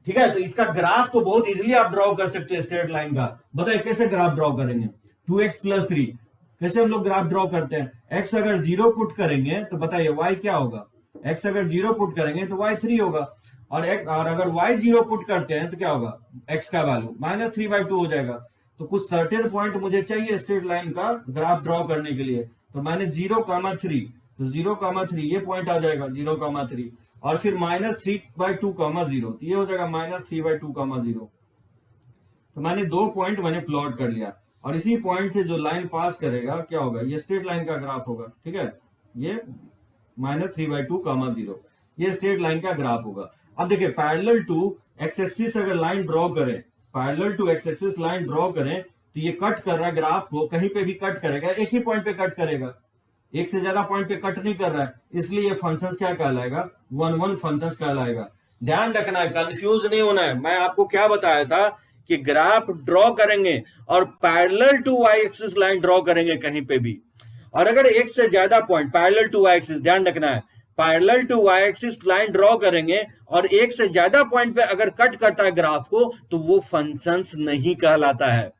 S1: ठीक है, तो इसका ग्राफ तो बहुत इजीली आप ड्रॉ कर सकते हैं स्ट्रेट लाइन का। बताइए कैसे ग्राफ ड्रॉ करेंगे? 2x+3 कैसे हम लोग ग्राफ ड्रॉ करते हैं? x अगर 0 पुट करेंगे तो बताइए y क्या होगा? x अगर 0 पुट करेंगे तो y 3 होगा, और अगर y 0 पुट करते हैं तो क्या होगा? x का वैल्यू -3/2 हो जाएगा। तो कुछ सर्टेन पॉइंट मुझे चाहिए स्ट्रेट लाइन का ग्राफ ड्रॉ करने के लिए, तो -0,3, तो 0,3 ये पॉइंट आ जाएगा 0,3, और फिर -3/2,0, तो ये हो जाएगा -3/2,0। तो मैंने 2 पॉइंट मैंने प्लॉट कर लिया, और इसी पॉइंट से जो लाइन पास करेगा क्या होगा? ये स्ट्रेट लाइन का ग्राफ होगा। ठीक है, ये -3/2,0 ये स्ट्रेट लाइन का ग्राफ होगा। अब देखिए पैरेलल टू एक्स एक्सिस अगर लाइन ड्रॉ करें, parallel to x axis line draw करें, तो ये कट कर रहा है ग्राफ को, कहीं पे भी कट करेगा, एक ही पॉइंट पे कट करेगा, एक से ज्यादा पॉइंट पे कट नहीं कर रहा है, इसलिए ये फंक्शन क्या कहलाएगा? 1 फंक्शन कहलाएगा। ध्यान रखना है, कंफ्यूज नहीं होना है। मैं आपको क्या बताया था कि ग्राफ ड्रॉ करेंगे और parallel to y axis line draw करेंगे कहीं पे भी, और अगर एक से ज्यादा point parallel to y axis, ध्यान रखना है, parallel to y axis line draw करेंगे और एक से ज्यादा पॉइंट पे अगर कट करता है ग्राफ को, तो वो फंक्शंस नहीं कहलाता है।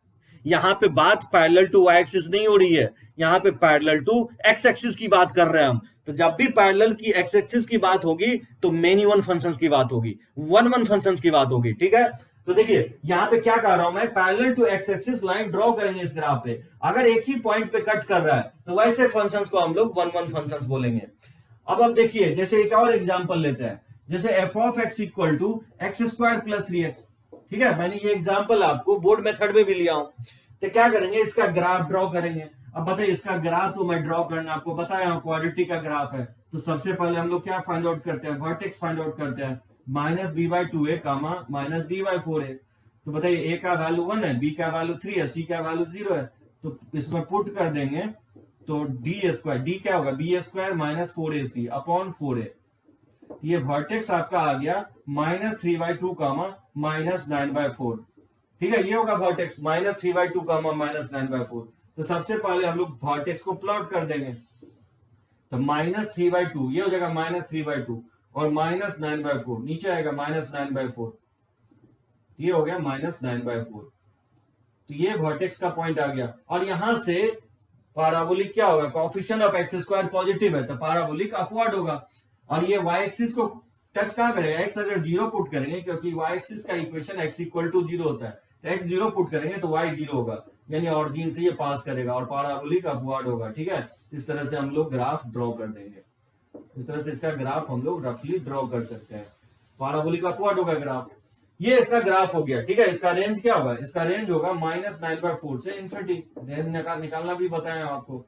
S1: यहां पे बात पैरेलल टू वाई एक्सिस नहीं हो रही है, यहां पे पैरेलल टू एक्स एक्सिस की बात कर रहे हैं हम। तो जब भी पैरेलल की एक्स एक्सिस की बात होगी तो मेनी वन फंक्शंस की बात होगी, वन फंक्शंस की बात होगी। ठीक है, तो देखिए यहां पे क्या कह रहा हूं मैं, parallel to x axis line draw करेंगे इस ग्राफ पे, अगर एक ही पॉइंट पे कट कर रहा है तो वैसे फंक्शंस को हम लोग वन फंक्शंस बोलेंगे। अब देखिए जैसे एक और एग्जांपल लेते हैं, जैसे f of x equal to x² + 3x। ठीक है, मैंने ये एग्जांपल आपको बोर्ड मेथड में भी लिया हूं। तो क्या करेंगे, इसका ग्राफ ड्रॉ करेंगे। अब बताइए इसका ग्राफ तो मैं ड्रॉ करना आपको बताया हूं, क्वाड्रेटिक का ग्राफ है, तो सबसे पहले हम लोग क्या फाइंड आउट करते हैं? वर्टेक्स फाइंड आउट करते हैं, -b/2a, -d/4a। तो बताइए a का वैल्यू 1 है, b का वैल्यू 3 है, c का वैल्यू 0 है, तो इसमें पुट कर देंगे तो d² क्या होगा? b² - 4ac upon 4a। ये वर्टेक्स आपका आ गया -3/2, -9/4। ठीक है, ये होगा वर्टेक्स -3/2, -9/4। तो सबसे पहले हम लोग वर्टेक्स को प्लॉट कर देंगे, तो -3/2 ये हो जाएगा -3/2, और -9/4 नीचे आएगा -9/4, ये हो गया -9/4। तो ये वर्टेक्स का पॉइंट आ गया, और यहां से पैराबोलिक क्या होगा? कोएफिशिएंट ऑफ x² पॉजिटिव है तो पैराबोलिक अपवर्ड होगा, और ये y एक्सिस को टच कहां करेगा? x अगर 0 पुट करेंगे, क्योंकि y एक्सिस का इक्वेशन x = 0 होता है, तो x 0 पुट करेंगे तो y 0 होगा, यानी ऑरिजिन से ये पास करेगा और पैराबोलिक अपवर्ड होगा। ठीक है, इस तरह से हम लोग ग्राफ ड्रॉ कर देंगे, इस तरह से इसका ग्राफ हम लोग रफली ड्रॉ कर सकते हैं, पैराबोलिक अपवर्ड होगा ग्राफ। ये इसका ग्राफ हो गया। ठीक है, इसका रेंज क्या होगा? इसका रेंज होगा -9/4 से इन्फिनिटी। रेंज निकालना भी बताया आपको।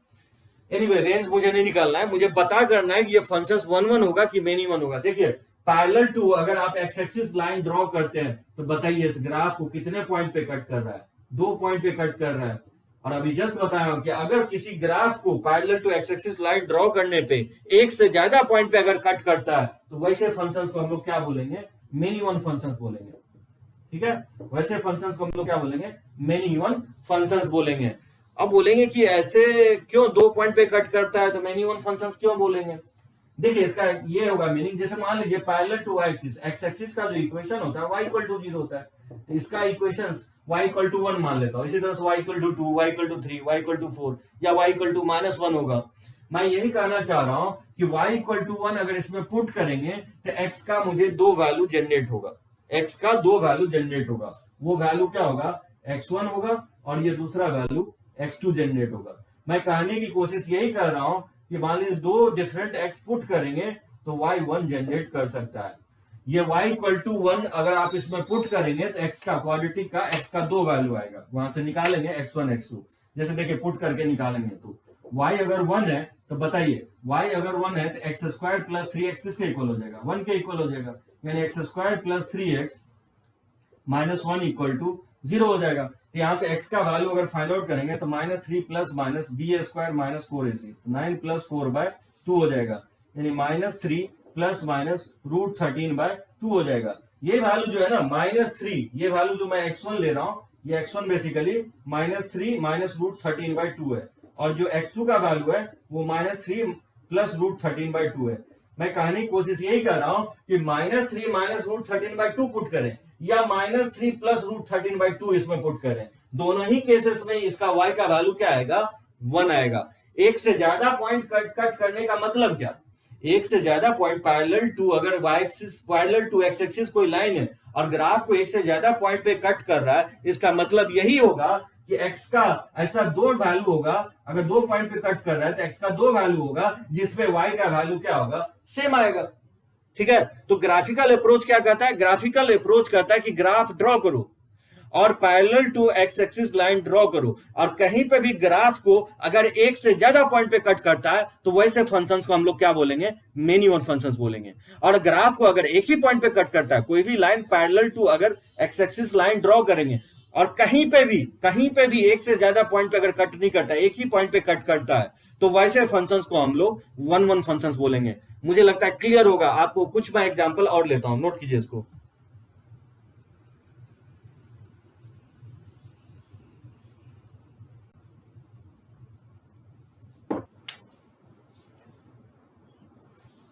S1: एनीवे रेंज मुझे नहीं निकालना है, मुझे पता करना है कि ये फंक्शंस 1 होगा कि मेनी वन होगा। देखिए पैरेलल टू अगर आप एक्स एक्सिस लाइन ड्रॉ करते हैं तो बताइए इस ग्राफ को कितने पॉइंट पे कट कर रहा है? 2 पॉइंट पे कट कर रहा है। और अभी जस्ट बताया कि अगर किसी ग्राफ को parallel to x axis line draw करने पे एक से ज्यादा पॉइंट पे अगर कट करता है तो वैसे फंक्शंस को हम लोग क्या बोलेंगे? मेनी वन फंक्शंस बोलेंगे। ठीक है, वैसे फंक्शंस को हम लोग क्या बोलेंगे? मेनी वन फंक्शंस बोलेंगे। अब बोलेंगे कि ऐसे क्यों 2 पॉइंट पे कट करता है तो मेनी वन फंक्शंस क्यों बोलेंगे? देखिए इसका ये होगा मीनिंग, जैसे मान लीजिए parallel to y axis, x axis का जो इक्वेशन होता है y = 0 होता है, तो इसका इक्वेशंस y = 1 मान लेता हूं। इसी तरह से y = 2, y = 3, y = 4 या y = -1 होगा। मैं यही कहना चाह रहा हूं कि y = 1 अगर इसमें पुट करेंगे तो x का मुझे 2 वैल्यू जनरेट होगा, x का 2 वैल्यू जनरेट होगा। वो वैल्यू क्या होगा? x1 होगा, और ये दूसरा वैल्यू x2 जनरेट होगा। मैं कहने की कोशिश यही कर रहा हूं कि मान लीजिए 2 डिफरेंट x पुट करेंगे तो y1 जनरेट कर सकता है। ये y = 1 अगर आप इसमें पुट करेंगे तो x का क्वाड्रेटिक का x का 2 वैल्यू आएगा, वहां से निकालेंगे x1 x2। जैसे देखिए पुट करके निकालेंगे तो y अगर 1 है तो बताइए y अगर 1 है तो x² + 3x किसके इक्वल हो जाएगा? 1 के इक्वल हो जाएगा, यानी x² + 3x - 1 = 0 हो जाएगा। तो यहां से x का वैल्यू अगर फाइंड आउट करेंगे तो -3 + -b² - 4ac, 9 + 4/2 हो जाएगा, यानी -3 + -√13/2 हो जाएगा। ये वैल्यू जो है ना -3, ये वैल्यू जो मैं x1 ले रहा हूं ये x1 बेसिकली -3 -√13/2 है, और जो x2 का वैल्यू है वो -3 + √13/2 है। मैं कहने की कोशिश यही कर रहा हूं कि -3 -√13/2 पुट करें या -3 + √13/2 इसमें पुट करें, दोनों ही केसेस में इसका y का वैल्यू क्या आएगा, 1 आएगा। एक से ज्यादा पॉइंट कट करने का मतलब क्या, एक से ज्यादा पॉइंट पैरेलल टू, अगर y axis parallel to x axis कोई लाइन है और ग्राफ को एक से ज्यादा पॉइंट पे कट कर रहा है, इसका मतलब यही होगा कि x का ऐसा दो वैल्यू होगा, अगर दो पॉइंट पे कट कर रहा है तो x का दो वैल्यू होगा जिसपे y का वैल्यू क्या होगा, सेम आएगा। ठीक है, तो ग्राफिकल अप्रोच क्या कहता है, ग्राफिकल अप्रोच कहता है कि ग्राफ ड्रॉ करो और parallel to x axis line draw करो, और कहीं पे भी ग्राफ को अगर एक से ज्यादा पॉइंट पे कट करता है तो वैसे फंक्शंस को हम लोग क्या बोलेंगे, मेनी वन फंक्शंस बोलेंगे। और ग्राफ को अगर एक ही पॉइंट पे कट करता है, कोई भी लाइन पैरेलल टू अगर एक्स एक्सिस लाइन ड्रॉ करेंगे और कहीं पे भी एक से ज्यादा पॉइंट पे अगर कट नहीं करता, एक ही पॉइंट पे कट करता है, तो वैसे फंक्शंस को हम लोग वन वन फंक्शंस बोलेंगे। मुझे लगता है क्लियर होगा आपको। कुछ मैं एग्जांपल और लेता हूं, नोट कीजिए इसको।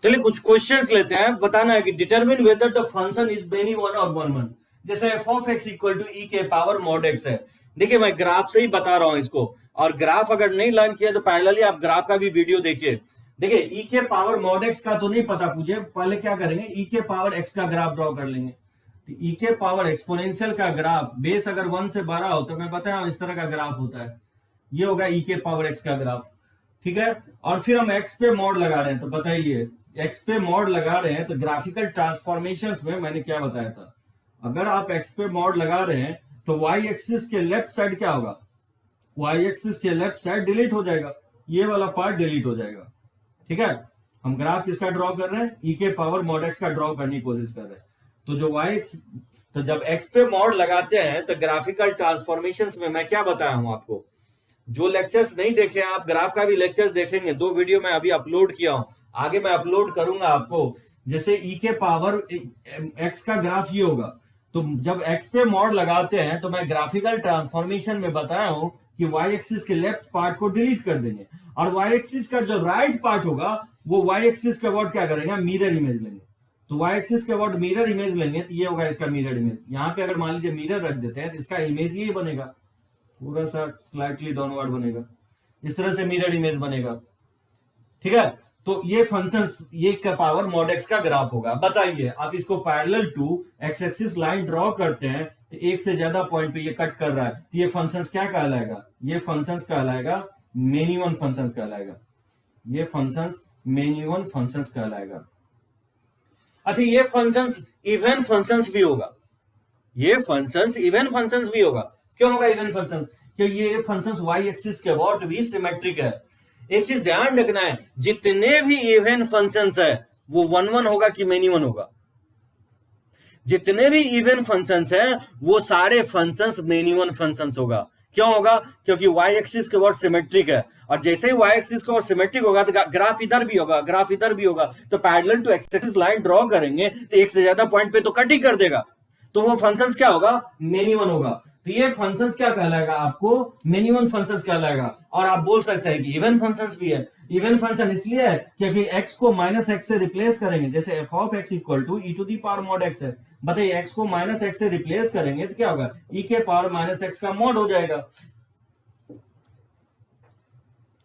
S1: चलिए कुछ क्वेश्चंस लेते हैं, बताना है कि determine whether the function is many one और वन वन। जैसे f of x equal to e के पावर मॉड x है। देखिए मैं ग्राफ से ही बता रहा हूं इसको, और ग्राफ अगर नहीं लर्न किया तो पैरेलली आप ग्राफ का भी वीडियो देखिए। देखिए ई के पावर मॉड x का तो नहीं पता पूछे, पहले क्या करेंगे, ई के पावर x का ग्राफ ड्रॉ कर लेंगे। तो ई के पावर एक्सपोनेंशियल का ग्राफ, बेस अगर 1 से बड़ा हो तो मैं बता रहा हूं इस तरह का ग्राफ होता है, ये होगा ई के पावर x का ग्राफ। ठीक है, और फिर हम x पे मॉड लगा रहे हैं, तो बताइए x पे मॉड लगा रहे हैं तो ग्राफिकल ट्रांसफॉर्मेशंस में मैंने क्या बताया था, अगर आप x पे मॉड लगा रहे हैं तो y एक्सिस के लेफ्ट साइड क्या होगा, y एक्सिस के लेफ्ट साइड डिलीट हो जाएगा, ये वाला पार्ट डिलीट हो जाएगा। ठीक है, हम ग्राफ किसका ड्रॉ कर रहे हैं, e के पावर मॉड x का ड्रॉ करने की कोशिश कर रहे हैं। तो जो तो जब x पे मॉड लगाते हैं तो ग्राफिकल ट्रांसफॉर्मेशंस में मैं क्या बताया हूं आपको, जो लेक्चर्स नहीं देखे आप ग्राफ का भी लेक्चर्स देखेंगे, 2 वीडियो मैं अभी अपलोड किया हूं, आगे मैं अपलोड करूंगा आपको। जैसे e के पावर x का ग्राफ ये होगा, तो जब x पे मॉड लगाते हैं तो मैं ग्राफिकल ट्रांसफॉर्मेशन में बताया हूं कि y एक्सिस के लेफ्ट पार्ट को डिलीट कर देंगे, और y एक्सिस का जो राइट पार्ट होगा वो y एक्सिस के वर्ड क्या करेंगे, मिरर इमेज लेंगे। तो y एक्सिस के वर्ड मिरर इमेज लेंगे तो ये होगा इसका मिरर इमेज। यहाँ पे अगर मान लीजिए मिरर रख देते हैं तो इसका इमेज यही बनेगा, पूरा सा स्लाइटली डाउनवर्ड बनेगा, इस तरह से मिरर इमेज बनेगा। ठीक है, तो ये फंक्शंस, ये का पावर मॉड x का ग्राफ होगा। बताइए आप इसको parallel to x axis line draw करते हैं तो एक से ज्यादा पॉइंट पे ये कट कर रहा है, तो ये फंक्शंस क्या कहलाएगा, ये फंक्शंस कहलाएगा मेनी वन फंक्शंस कहलाएगा, ये फंक्शंस मेनी वन फंक्शंस कहलाएगा। अच्छा, ये फंक्शंस इवन फंक्शंस भी होगा, ये फंक्शंस इवन फंक्शंस भी होगा। क्यों होगा इवन फंक्शंस, क्योंकि ये फंक्शंस y एक्सिस के अबाउट भी सिमेट्रिक है। एक चीज ध्यान रखना है, जितने भी इवन फंक्शंस है वो वन वन होगा कि मेनी वन होगा, जितने भी इवन फंक्शंस है वो सारे फंक्शंस मेनी वन फंक्शंस होगा। क्यों होगा, क्योंकि y एक्सिस के अबाउट सिमेट्रिक है, और जैसे ही y एक्सिस के अबाउट सिमेट्रिक होगा तो ग्राफ इधर भी होगा, ग्राफ इधर भी होगा, तो parallel to x axis line draw करेंगे तो एक से ज्यादा पॉइंट पे तो कट ही कर देगा, तो वो फंक्शंस क्या होगा, मेनी वन होगा। तो ये फंक्शंस क्या कहलाएगा, आपको मेनी वन फंक्शंस कहलाएगा। और आप बोल सकते हैं कि इवन फंक्शंस भी है। इवन फंक्शन इसलिए है क्योंकि x को -x से रिप्लेस करेंगे, जैसे f of x equal to e to the power mod x है। बताइए x को -x से रिप्लेस करेंगे तो क्या होगा, e के पावर -x का मॉड हो जाएगा।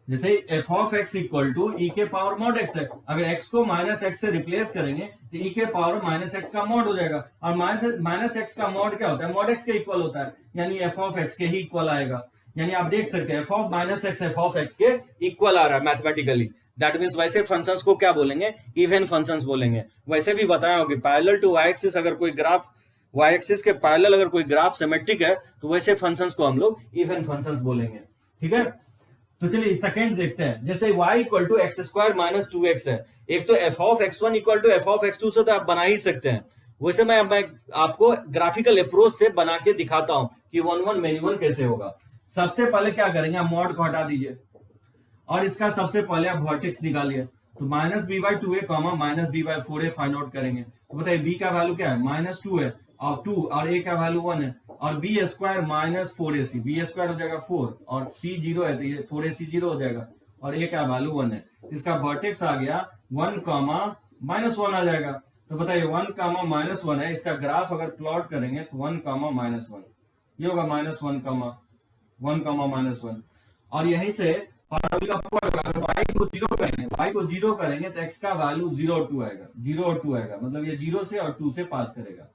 S1: जैसे f of x equal to e के पावर मॉड x है, अगर x को -x से रिप्लेस करेंगे तो e के पावर -x का मॉड हो जाएगा, और -x का मॉड क्या होता है, मॉड x के इक्वल होता है, यानी f ऑफ x के ही इक्वल आएगा। यानी आप देख सकते हैं f of -x f of x के इक्वल आ रहा है मैथमेटिकली। दैट मींस वैसे फंक्शंस को क्या बोलेंगे, इवन फंक्शंस बोलेंगे। वैसे भी बताया होगा पैरेलल टू y एक्सिस, अगर कोई ग्राफ y एक्सिस के पैरेलल अगर कोई ग्राफ सिमेट्रिक है तो वैसे फंक्शंस को हम लोग इवन फंक्शंस बोलेंगे। ठीक है, तो चलिए सेकंड देखते हैं। जैसे y equal to x square minus 2x है, एक तो f of x1 equal to f of x2 से तो आप बना ही सकते हैं। वैसे मैं आपको ग्राफिकल अप्रोच से बना के दिखाता हूं कि वन वन मेनी वन कैसे होगा। सबसे पहले क्या करेंगे, आप मॉड को हटा दीजिए और इसका सबसे पहले आप वर्टेक्स निकालिए। तो -b/2a -b/4a फाइंड आउट करेंगे। तो बताइए b का वैल्यू क्या है, -2 है, और 2 और a का वैल्यू 1 है, और b square minus 4ac, b square हो जाएगा 4 और c 0 है तो ये 4ac 0 हो जाएगा और a का वैल्यू 1 है। इसका वर्टेक्स आ गया 1, -1 आ जाएगा। तो बताइए 1, -1 है, इसका ग्राफ अगर प्लॉट करेंगे तो 1, -1 ये होगा -1, 1, -1 और यहीं से पाराबोलिक अपवर्ड अगर y को 0 करेंगे तो x का वैल्यू 0 और 2 आएगा, 0 और 2 आएगा, मतलब ये 0 से और 2 से पास करेगा।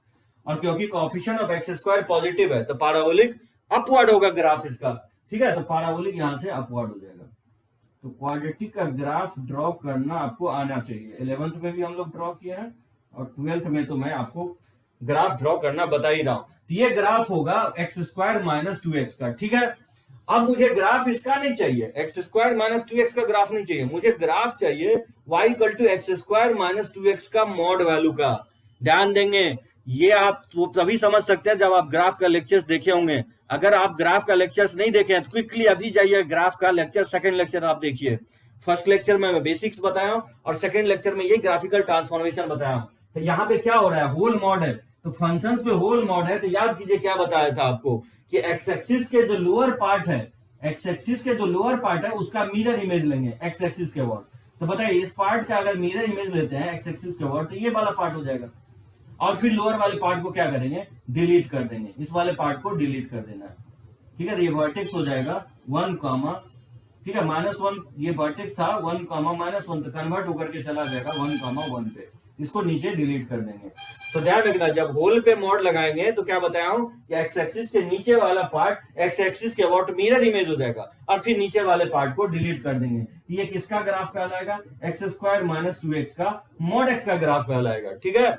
S1: और क्योंकि coefficient of x square positive है तो पाराबोलिक अपवर्ड होगा ग्राफ इसका, ठीक है। तो पाराबोलिक यहां से अपवर्ड हो जाएगा। तो क्वाड्रेटिक का ग्राफ ड्रॉ करना आपको आना चाहिए। 11th में भी हम लोग ड्रॉ किए हैं और 12th में तो मैं आपको ग्राफ ड्रॉ करना बता ही रहा हूं। तो ये ग्राफ होगा एक्स स्क्वायर माइनस 2x का, ठीक है। अब मुझे ग्राफ इसका नहीं चाहिए, एक्स स्क्वायर माइनस 2x का ग्राफ नहीं चाहिए, मुझे ग्राफ चाहिए y equal to x square minus 2x का मॉड वैल्यू का। ध्यान देंगे, ये आप तो तभी समझ सकते हैं जब आप ग्राफ का लेक्चर्स देखे होंगे। अगर आप ग्राफ का लेक्चर्स नहीं देखे हैं तो क्विकली अभी जाइए ग्राफ का लेक्चर, सेकंड लेक्चर आप देखिए। फर्स्ट लेक्चर में मैं बेसिक्स बताया हूं और सेकंड लेक्चर में ये ग्राफिकल ट्रांसफॉर्मेशन बताया हूं। तो यहाँ पे क्या हो रहा है, होल मॉड है, तो फंक्शंस पे होल मॉड है। तो याद कीजिए क्या बताया था आपको कि एक्स एक्सिस के जो लोअर पार्ट है, एक्स एक्सिस के जो लोअर पार्ट है उसका मिरर इमेज लेंगे एक्स एक्सिस के वर्ड। तो बताइए इस पार्ट का अगर मिरर इमेज लेते हैं एक्स एक्सिस के वर्ड तो ये वाला पार्ट हो जाएगा और फिर लोअर वाले पार्ट को क्या करेंगे, डिलीट कर देंगे, इस वाले पार्ट को डिलीट कर देना है, ठीक है। तो ये वर्टेक्स हो जाएगा 1, ठीक है, -1 ये वर्टेक्स था 1, -1 तो कन्वर्ट होकर के चला जाएगा 1, 1 पे, इसको नीचे डिलीट कर देंगे। तो ध्यान रखना जब होल पे मॉड लगाएंगे तो क्या बताया हूं कि एक्स एक्सिस के नीचे वाला पार्ट एक्स एक्सिस के अबाउट मिरर इमेज हो जाएगा और फिर नीचे वाले पार्ट को डिलीट कर देंगे। ये किसका ग्राफ कहलाएगा, एक्स स्क्वायर माइनस 2x का मॉड x का ग्राफ कहलाएगा, ठीक है।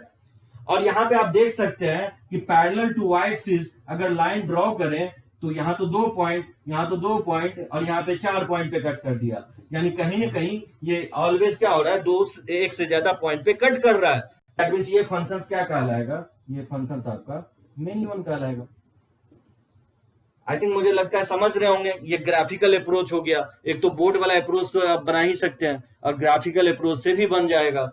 S1: और यहाँ पे आप देख सकते हैं कि पैरेलल टू y एक्सिस अगर लाइन ड्रॉ करें तो यहाँ तो 2 पॉइंट, यहाँ तो 2 पॉइंट और यहाँ पे 4 पॉइंट पे कट कर दिया, यानी कहीं ना कहीं ये ऑलवेज क्या हो रहा है, 2 एक से ज्यादा पॉइंट पे कट कर रहा है। दैट मींस ये फंक्शंस क्या कहलाएगा, ये फंक्शंस आपका मेनी वन कहलाएगा। आई थिंक मुझे लगता है समझ रहे होंगे। ये ग्राफिकल अप्रोच हो गया, एक तो बोर्ड वाला अप्रोच तो आप बना ही सकते हैं और ग्राफिकल अप्रोच से भी बन जाएगा।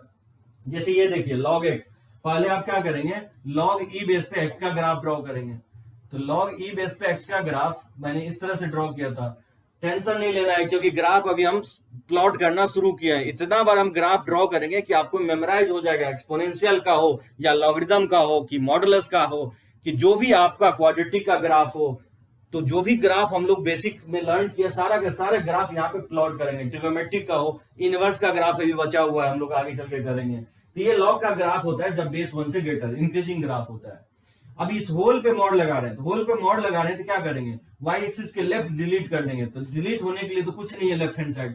S1: जैसे ये देखिए लॉग एक्स, पहले आप क्या करेंगे, लॉग ई बेस पे एक्स का ग्राफ ड्रॉ करेंगे। तो लॉग ई बेस पे एक्स का ग्राफ मैंने इस तरह से ड्रॉ किया था। टेंशन नहीं लेना है क्योंकि ग्राफ अभी हम प्लॉट करना शुरू किया है। इतना बार हम ग्राफ ड्रॉ करेंगे कि आपको मेमोराइज हो जाएगा, एक्सपोनेंशियल का हो या लॉगरिथम का हो कि मॉडुलस का हो कि जो भी आपका क्वाड्रेटिक का ग्राफ हो, तो जो भी ग्राफ हम लोग बेसिक में लर्न किया सारा के सारे ग्राफ यहाँ पे प्लॉट करेंगे। ट्रिगोमेट्रिक का हो, इनवर्स का ग्राफ अभी बचा हुआ है, हम लोग आगे चल के करेंगे। तो ये लॉग का ग्राफ होता है जब बेस 1 से ग्रेटर, इंक्रीजिंग ग्राफ होता है। अब इस होल पे मॉड लगा रहे हैं, तो होल पे मॉड लगा रहे हैं तो क्या करेंगे, वाई एक्सिस के लेफ्ट डिलीट कर देंगे। तो डिलीट होने के लिए तो कुछ नहीं है लेफ्ट हैंड साइड,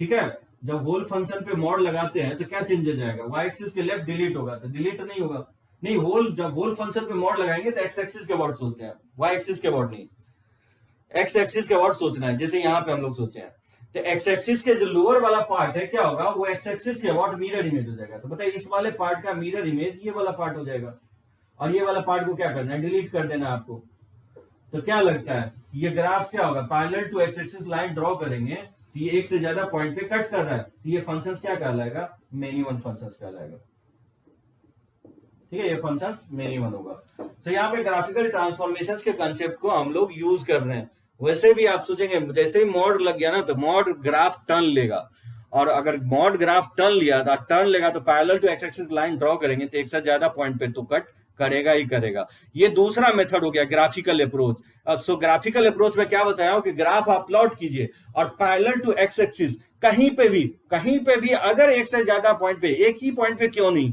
S1: ठीक है। जब होल फंक्शन पे मॉड लगाते हैं तो क्या चेंज हो जाएगा, वाई एक्सिस के लेफ्ट डिलीट होगा, तो डिलीट नहीं होगा, नहीं होल जब होल फंक्शन पे मॉड लगाएंगे तो एक्स एक्सिस के वर्ड सोचते हैं, वाई एक्सिस के वर्ड नहीं, एक्स एक्सिस के वर्ड सोचना है, जैसे यहाँ पे हम लोग सोचे हैं। तो एक्स एक्सिस के जो लोअर वाला पार्ट है क्या होगा, वो एक्स एक्सिस के वर्ड मिरर इमेज हो जाएगा। तो बताइए इस वाले पार्ट का मिरर इमेज ये वाला पार्ट हो जाएगा और ये वाला पार्ट को क्या करना है, डिलीट कर देना आपको। तो क्या लगता है ये ग्राफ क्या होगा, parallel to x axis line draw करेंगे तो ये एक से ज्यादा पॉइंट पे कट कर रहा है, तो ये फंक्शंस क्या कहलाएगा, मेनी वन फंक्शंस कहलाएगा, ठीक है। ये फंक्शंस मेनी वन होगा। तो यहाँ पे ग्राफिकल ट्रांसफॉर्मेशंस के कंसेप्ट को हम लोग यूज कर रहे हैं। वैसे भी आप सोचेंगे जैसे ही मॉड लग गया ना तो मॉड ग्राफ टर्न लेगा, और अगर मॉड ग्राफ टर्न लिया तो टर्न लेगा तो parallel to x axis line draw करेंगे तो एक से ज्यादा पॉइंट पे तो कट करेगा ही करेगा। ये दूसरा मेथड हो गया ग्राफिकल अप्रोच। सो ग्राफिकल अप्रोच में क्या बताया कि ग्राफ आप प्लॉट कीजिए और पैरेलल टू एक्स एक्सिस कहीं पे भी अगर एक से ज्यादा पॉइंट पे, एक ही पॉइंट पे क्यों नहीं,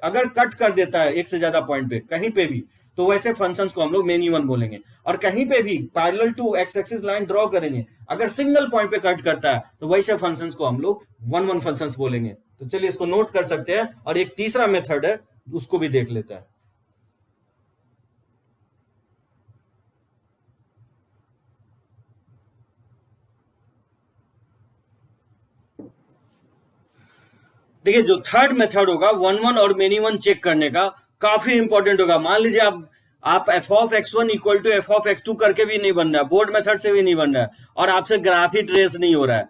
S1: अगर कट कर देता है एक से ज्यादा पॉइंट पे कहीं पे भी, तो वैसे फंक्शंस को हम लोग मेनी वन बोलेंगे। और कहीं पे भी parallel to x axis line draw करेंगे, अगर सिंगल पॉइंट पे कट करता है तो वैसे फंक्शंस को हम लोग वन वन फंक्शंस बोलेंगे। तो चलिए इसको नोट कर सकते हैं। और एक तीसरा मेथड है उसको भी देख लेते हैं। देखिए जो थर्ड मेथड होगा वन वन और मेनी वन चेक करने का, काफी इंपॉर्टेंट होगा। मान लीजिए आप f of x1 equal to F of x2 करके भी नहीं बन रहा है, बोर्ड मेथड से भी नहीं बन रहा है, और आपसे ग्राफ ही ट्रेस नहीं हो रहा है।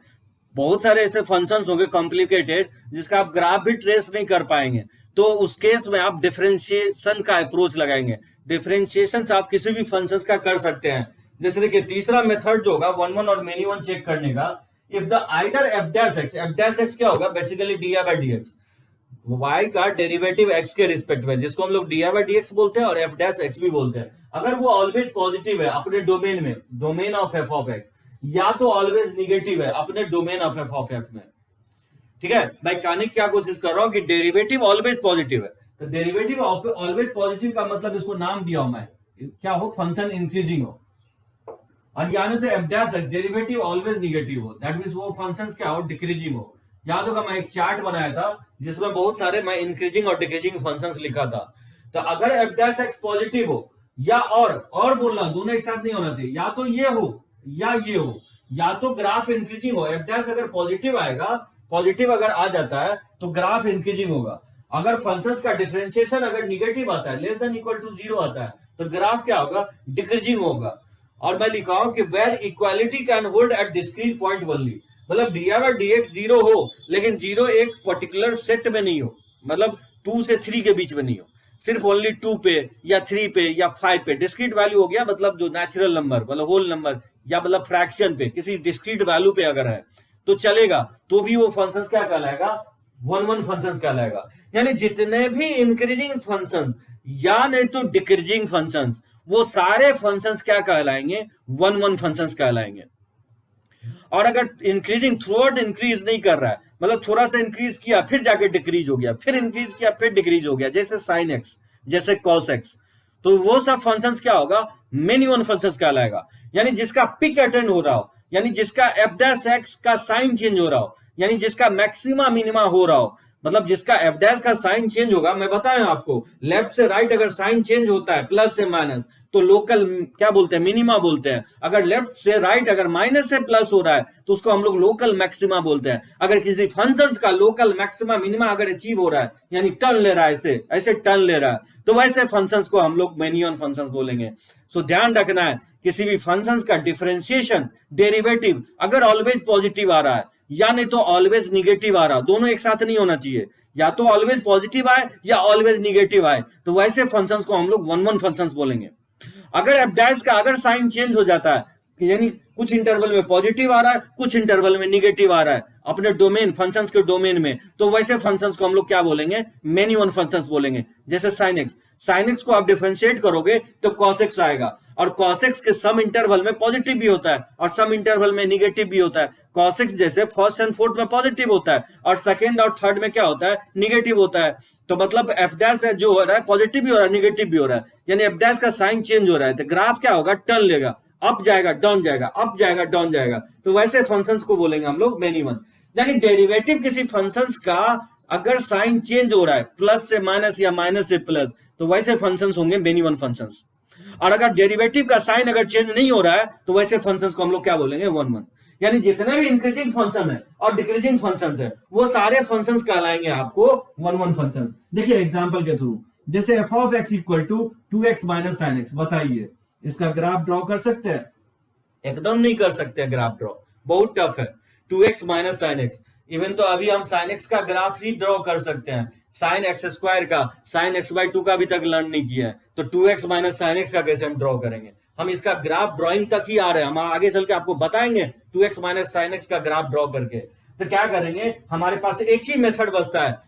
S1: बहुत सारे ऐसे फंक्शंस होंगे कॉम्प्लिकेटेड जिसका आप ग्राफ भी ट्रेस नहीं कर पाएंगे। तो उस केस में आप डिफरेंशिएशन का अप्रोच लगाएंगे। डिफरेंशिएशन आप किसी भी फंक्शंस का कर सकते हैं। जैसे देखिए तीसरा मेथड जो होगा वन वन और मेनी वन चेक करने का, if the either F dash x क्या होगा, basically D i by d x, y का डेरिवेटिव x के रिस्पेक्ट में, जिसको हम लोग D i by d x बोलते हैं और एफ डैश एक्स भी बोलते हैं, अगर वो ऑलवेज पॉजिटिव है अपने डोमेन में, domain of F of x, या तो ऑलवेज निगेटिव है अपने domain of F of x में। ठीक है भाई, कहने की क्या कोशिश कर रहा हूं कि डेरिवेटिव ऑलवेज पॉजिटिव है, तो डेरिवेटिव ऑलवेज पॉजिटिव का मतलब इसको नाम दिया हूं मैं, क्या हो, फंक्शन इंक्रीजिंग हो, और यानी तो F dash x derivative always negative हो, दैट मींस वो फंक्शंस क्या हो, डिक्रीजिंग हो। याद होगा मैं एक चार्ट बनाया था जिसमें बहुत सारे मैं इंक्रीजिंग और डिक्रीजिंग फंक्शंस लिखा था। तो अगर एफ डैश एक्स पॉजिटिव हो, या और बोलना दोनों एक साथ नहीं होना चाहिए, या तो ये हो या ये हो, या तो ग्राफ इंक्रीजिंग हो, एफ डैश अगर पॉजिटिव आएगा, पॉजिटिव अगर आ जाता है तो ग्राफ इंक्रीजिंग होगा। अगर फंक्शंस का डिफरेंशिएशन अगर निगेटिव आता है, less than equal to zero आता है, तो ग्राफ क्या होगा, डिक्रीजिंग होगा। और मैं लिखा हूं कि where equality can hold at discrete point only, मतलब d i by d x zero हो, लेकिन जीरो एक पर्टिकुलर सेट में नहीं हो, मतलब 2 से 3 के बीच में नहीं हो, सिर्फ ओनली 2 पे या 3 पे या 5 पे, डिस्क्रीट वैल्यू हो गया मतलब जो नेचुरल नंबर मतलब होल नंबर या मतलब फ्रैक्शन पे, किसी डिस्क्रीट वैल्यू पे अगर है तो चलेगा, तो भी वो फंक्शंस क्या कहलाएगा, वन वन फंक्शंस कहलाएगा। यानी जितने भी इंक्रीजिंग फंक्शंस या नहीं तो डिक्रीजिंग फंक्शंस, वो सारे फंक्शंस क्या कहलाएंगे, वन वन फंक्शंस कहलाएंगे। और अगर इंक्रीजिंग थ्रू आउट इंक्रीज नहीं कर रहा है, मतलब थोड़ा सा इंक्रीज किया फिर जाके डिक्रीज हो गया, फिर इंक्रीज किया फिर डिक्रीज हो गया, जैसे साइन एक्स, जैसे कॉस एक्स, तो वो सब फंक्शंस क्या होगा, मेनी वन फंक्शंस कहलाएगा। यानी जिसका पिक अटेंड हो रहा हो, यानी जिसका एफ डैश एक्स का साइन चेंज हो रहा हो, यानी जिसका मैक्सिमा मिनिमा हो रहा हो, मतलब जिसका एफ डैश का साइन चेंज होगा। मैं बताया आपको, लेफ्ट से राइट अगर साइन चेंज होता है प्लस से माइनस, तो लोकल क्या बोलते हैं, मिनिमा बोलते हैं। अगर लेफ्ट से राइट अगर माइनस से प्लस हो रहा है तो उसको हम लोग लोकल मैक्सिमा बोलते हैं। अगर किसी फंक्शंस का लोकल मैक्सिमा मिनिमा अगर अचीव हो रहा है, यानी टर्न ले रहा है, ऐसे ऐसे टर्न ले रहा है, तो वैसे फंक्शंस को हम लोग मेनी वन फंक्शंस बोलेंगे। सो ध्यान रखना है, किसी भी फंक्शंस का डिफरेंशिएशन डेरिवेटिव अगर ऑलवेज पॉजिटिव आ रहा है या नहीं तो ऑलवेज निगेटिव आ रहा, दोनों एक साथ नहीं होना चाहिए, या तो ऑलवेज पॉजिटिव आए या ऑलवेज निगेटिव आए, तो वैसे फंक्शंस को हम लोग वन वन फंक्शंस बोलेंगे। अगर एफ डैश का अगर साइन चेंज हो जाता है, यानी कुछ इंटरवल में पॉजिटिव आ रहा है, कुछ इंटरवल में निगेटिव आ रहा है अपने डोमेन, फंक्शंस के डोमेन में, तो वैसे फंक्शंस को हम लोग क्या बोलेंगे, मेनी वन फंक्शंस बोलेंगे। जैसे साइन एक्स को आप डिफरेंशिएट करोगे तो कॉस एक्स आएगा, और कॉस एक्स के सम इंटरवल में पॉजिटिव भी होता है और सम इंटरवल में निगेटिव भी होता है। कॉस एक्स जैसे फर्स्ट एंड फोर्थ में पॉजिटिव होता है और सेकंड और थर्ड में क्या होता है, निगेटिव होता है। तो मतलब एफ डैश जो हो रहा है पॉजिटिव भी हो रहा है, निगेटिव भी हो रहा है, यानी एफ डैश का साइन चेंज हो रहा है, तो ग्राफ क्या होगा, टर्न लेगा, अप जाएगा डाउन जाएगा, अप जाएगा डाउन जाएगा, तो वैसे फंक्शंस को बोलेंगे हम लोग मेनी वन। यानी डेरिवेटिव किसी फंक्शंस का अगर साइन चेंज हो रहा है प्लस से माइनस या माइनस से प्लस, तो वैसे फंक्शंस होंगे मेनी वन फंक्शंस। और अगर डेरिवेटिव का साइन अगर चेंज नहीं हो रहा है तो वैसे फंक्शंस को हम लोग क्या बोलेंगे, वन वन। यानी जितने भी इंक्रीजिंग फंक्शन है और डिक्रीजिंग फंक्शंस है, वो सारे फंक्शंस कहलाएंगे आपको वन वन फंक्शंस। देखिए एग्जांपल के थ्रू, जैसे f of x equal to 2x minus sine x, बताइए इसका ग्राफ ड्रॉ कर सकते हैं? एकदम नहीं कर सकते ग्राफ ड्रॉ, बहुत टफ है। 2x minus sine x, even तो अभी हम साइन एक्स का ग्राफ ही ड्रॉ कर सकते हैं, साइन एक्स स्क्वायर का, साइन एक्स बाई 2 का अभी तक लर्न नहीं किया है, तो 2x माइनस साइन एक्स का कैसे हम ड्रॉ करेंगे? हम इसका ग्राफ ड्रॉइंग तक ही आ रहे हैं, हम आगे चल के आपको बताएंगे 2x माइनस साइन एक्स का ग्राफ ड्रॉ करके। तो क्या करेंगे, हमारे पास एक ही मेथड बचता है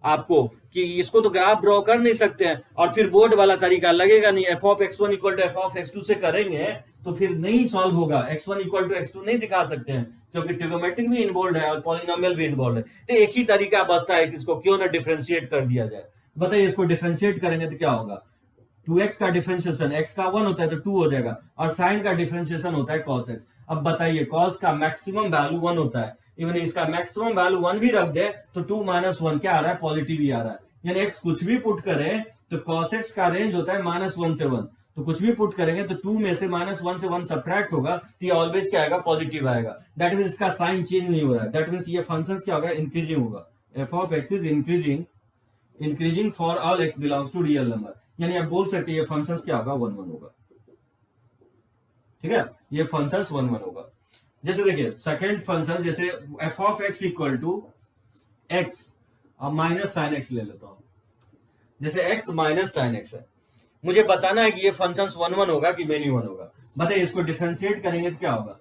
S1: आपको कि इसको तो ग्राफ ड्रॉ कर नहीं सकते हैं और फिर बोर्ड वाला तरीका लगेगा नहीं, f of x one equal to F of x two से करेंगे तो फिर नहीं सॉल्व होगा, x1 इक्वल टू x2 नहीं दिखा सकते हैं क्योंकि ट्रिगोमेट्रिक भी इन्वॉल्व है और पॉलिनोमियल भी इन्वॉल्व है। तो एक ही तरीका बचता है कि इसको क्यों ना डिफरेंशिएट कर दिया जाए। बताइए इसको डिफरेंशिएट करेंगे तो क्या होगा, 2x का डिफरेंशिएशन x का 1 होता है तो 2 हो जाएगा, और साइन का डिफरेंशिएशन होता है cos x। अब बताइए cos का मैक्सिमम वैल्यू 1 होता है, इवन इसका मैक्सिमम वैल्यू 1 भी रख दे तो 2 माइनस 1 क्या आ रहा है, पॉजिटिव ही आ रहा है। यानी x कुछ भी पुट करें तो cos x का रेंज होता है -1 से 1, तो कुछ भी पुट करेंगे तो 2 में से -1 से 1 सब्ट्रैक्ट होगा तो ये ऑलवेज क्या आएगा, पॉजिटिव आएगा। दैट मींस इसका साइन चेंज नहीं हो रहा है, दैट मींस ये फंक्शंस क्या होगा, इंक्रीजिंग होगा। f of x is increasing for all x belongs to real number, यानी आप बोल सकते हैं ये फंक्शंस क्या होगा, 1 1 होगा। ठीक है, ये फंक्शंस 1 1 होगा। जैसे देखिए सेकंड फंक्शन, जैसे f of x equal to x, अब माइनस साइन x ले लेता हूं, जैसे x माइनस साइन एक्स है, मुझे बताना है कि ये फंक्शन 1 1 होगा कि मेनी 1 होगा। बताइए, इसको डिफरेंशिएट करेंगे तो क्या होगा,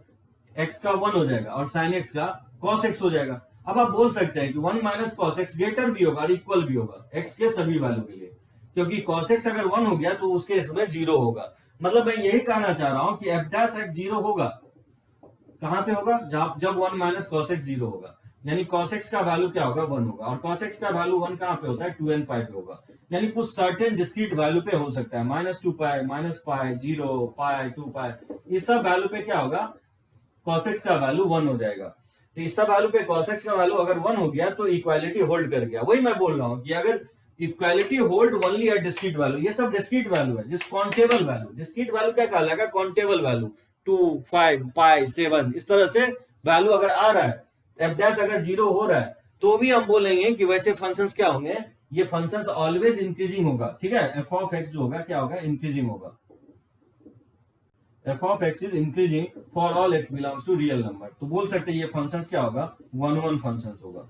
S1: x का 1 हो जाएगा और साइन x का cos x हो जाएगा। अब आप बोल सकते हैं कि 1 माइनस कॉस एक्स ग्रेटर भी होगा और इक्वल भी होगा x के सभी वैल्यू के लिए, क्योंकि cos x अगर 1 हो गया तो उसके इसमें 0 होगा। मतलब मैं यही कहना चाह रहा हूं कि f डैश x 0 होगा, कहां पे होगा, जब 1 माइनस कॉस एक्स 0 होगा, यानी cos x का वैल्यू क्या होगा, 1 होगा, और cos x का वैल्यू 1 कहां पे होता है, 2n पाई पे होगा, यानी कुछ सर्टेन डिस्क्रीट वैल्यू पे हो सकता है, -2 पाई, -पाई, 0 पाई, 2 पाई, इस सब वैल्यू पे क्या होगा, cos x का वैल्यू 1 हो जाएगा। तो इस सब वैल्यू पे cos x का वैल्यू अगर 1 हो गया तो इक्वालिटी होल्ड कर गया। वही मैं बोल रहा हूं कि अगर equality hold only at discrete value, ये सब डिस्क्रीट वैल्यू है, जिस काउंटेबल वैल्यू, डिस्क्रीट वैल्यू क्या कहलाएगा, काउंटेबल वैल्यू, 2 5 पाई 7 इस तरह से वैल्यू अगर आ रहा है, एफ डैश अगर 0 हो रहा है, तो भी हम बोलेंगे कि वैसे फंक्शंस क्या होंगे, ये फंक्शंस ऑलवेज इंक्रीजिंग होगा, ठीक है, एफ ऑफ एक्स जो होगा क्या होगा, इंक्रीजिंग होगा, f of x is increasing for all x belongs to real number। तो बोल सकते हैं ये फंक्शंस क्या होगा, 1 1 फंक्शंस होगा।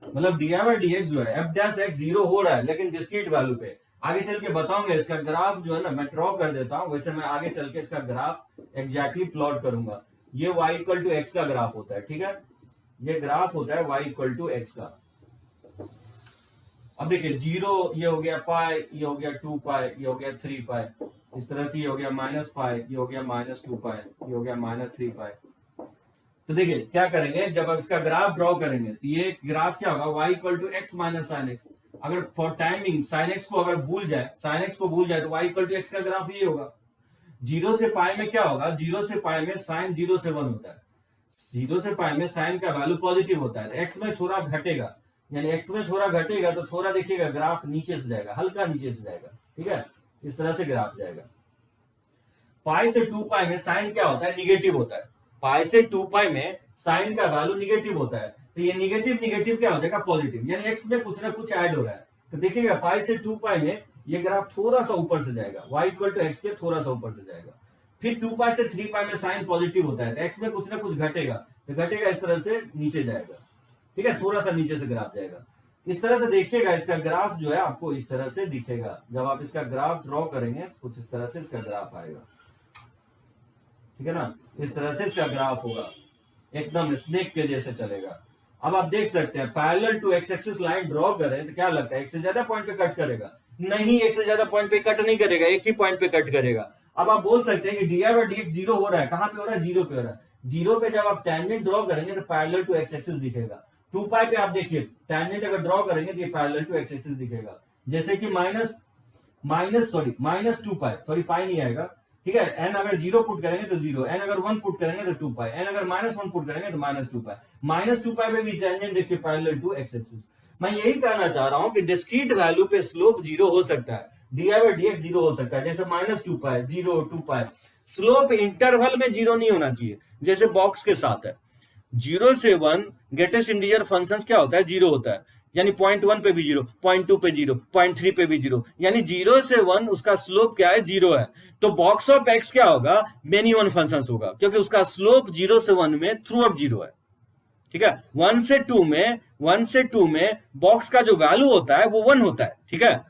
S1: मतलब डी बाई डी एक्स जो है एफ डैश एक्स 0 हो रहा है लेकिन डिस्क्रीट वैल्यू पे, आगे चल के बताऊंगा इसका ग्राफ जो है ना, मैं ड्रॉ कर देता हूं, वैसे मैं आगे चल के इसका ग्राफ एग्जैक्टली प्लॉट करूंगा। ये y इक्वल टू एक्स का ग्राफ होता है, ठीक है, ये ग्राफ होता है y इक्वल टू एक्स का। अब देखिए 0 ये हो गया पाई, ये हो गया 2 पाई, ये हो गया 3 पाई, इस तरह से ये हो गया माइनस पाई, ये हो गया -2 पाई, ये हो गया -3 पाई। तो देखिए क्या करेंगे, जब आप इसका ग्राफ ड्रॉ करेंगे तो ये ग्राफ क्या होगा, y equal to x minus sine x. अगर फॉर टाइमिंग साइन एक्स को अगर भूल जाए, साइन एक्स को भूल जाए तो y इक्वल टू एक्स का ग्राफ ये होगा। 0 से पाई में क्या होगा, 0 से पाई में साइन 0 से 1 होता है, 0 से पाई में साइन का वैल्यू पॉजिटिव होता है, एक्स में थोड़ा घटेगा, यानी एक्स में थोड़ा घटेगा तो थोड़ा देखिएगा ग्राफ नीचे से जाएगा, हल्का नीचे से जाएगा, ठीक है, इस तरह से ग्राफ जाएगा। पाई से 2 पाई में साइन क्या होता है, निगेटिव होता है, पाई से 2 पाई में साइन का वैल्यू निगेटिव होता है, तो ये निगेटिव निगेटिव क्या हो जाएगा, पॉजिटिव, यानी एक्स में कुछ ना कुछ ऐड हो रहा है। तो देखिएगा पाई से 2 पाई में ये ग्राफ थोड़ा सा ऊपर से जाएगा, y इक्वल टू एक्स के थोड़ा सा ऊपर से जाएगा। फिर 2 पाई से 3 पाई में साइन पॉजिटिव होता है, तो एक्स में कुछ ना कुछ घटेगा, तो घटेगा इस तरह से नीचे जाएगा, ठीक है, थोड़ा सा नीचे से ग्राफ जाएगा। इस तरह से देखिएगा इसका ग्राफ जो है आपको इस तरह से दिखेगा, जब आप इसका ग्राफ ड्रॉ करेंगे कुछ इस तरह से इसका ग्राफ आएगा, ठीक है ना, इस तरह से इसका ग्राफ होगा, एकदम स्नेक के जैसे चलेगा। अब आप देख सकते हैं parallel to x axis line draw करें तो क्या लगता है, एक से ज्यादा पॉइंट पे कट करेगा, नहीं, एक से ज्यादा पॉइंट पे कट नहीं करेगा, एक ही पॉइंट पे कट करेगा। अब आप बोल सकते हैं कि डी बाई डी एक्स 0 हो रहा है, कहां पे हो रहा है, 0 पे हो रहा है, 0 पे जब आप टैंजेंट ड्रॉ करेंगे तो पैरेलल टू एक्स एक्सिस दिखेगा। 2 पाई पे आप देखिए टैंजेंट अगर ड्रॉ करेंगे तो ये पैरेलल टू एक्स एक्सिस दिखेगा, जैसे कि -2 पाई, सॉरी पाई नहीं आएगा, ठीक है, n अगर 0 पुट करेंगे तो 0, n अगर 1 पुट करेंगे तो 2 पाई, n अगर -1 पुट करेंगे तो -2 पाई, -2 पाई पे भी टेंजेंट देखिए पैरेलल टू एक्स एक्सिस। मैं यही कहना चाह रहा हूं कि डिस्क्रीट वैल्यू पे स्लोप 0 हो सकता है, डी बाई डी एक्स 0 हो सकता है, जैसे -2 पाई, 0 2 पाई। स्लोप इंटरवल में 0 नहीं होना चाहिए, जैसे बॉक्स के साथ है, 0 से 1 ग्रेटेस्ट इंटीजर फंक्शंस क्या होता है, 0 होता है, यानी 0.1 पे भी 0, 0.2 पे 0, 0.3 पे भी 0, यानी 0 से 1 उसका स्लोप क्या है, 0 है। तो बॉक्स ऑफ एक्स क्या होगा, मेनी वन फंक्शंस होगा, क्योंकि उसका स्लोप 0 से 1 में थ्रू आउट 0 है, ठीक है। 1 से 2 में बॉक्स का जो वैल्यू होता है वो 1 होता है, ठीक है,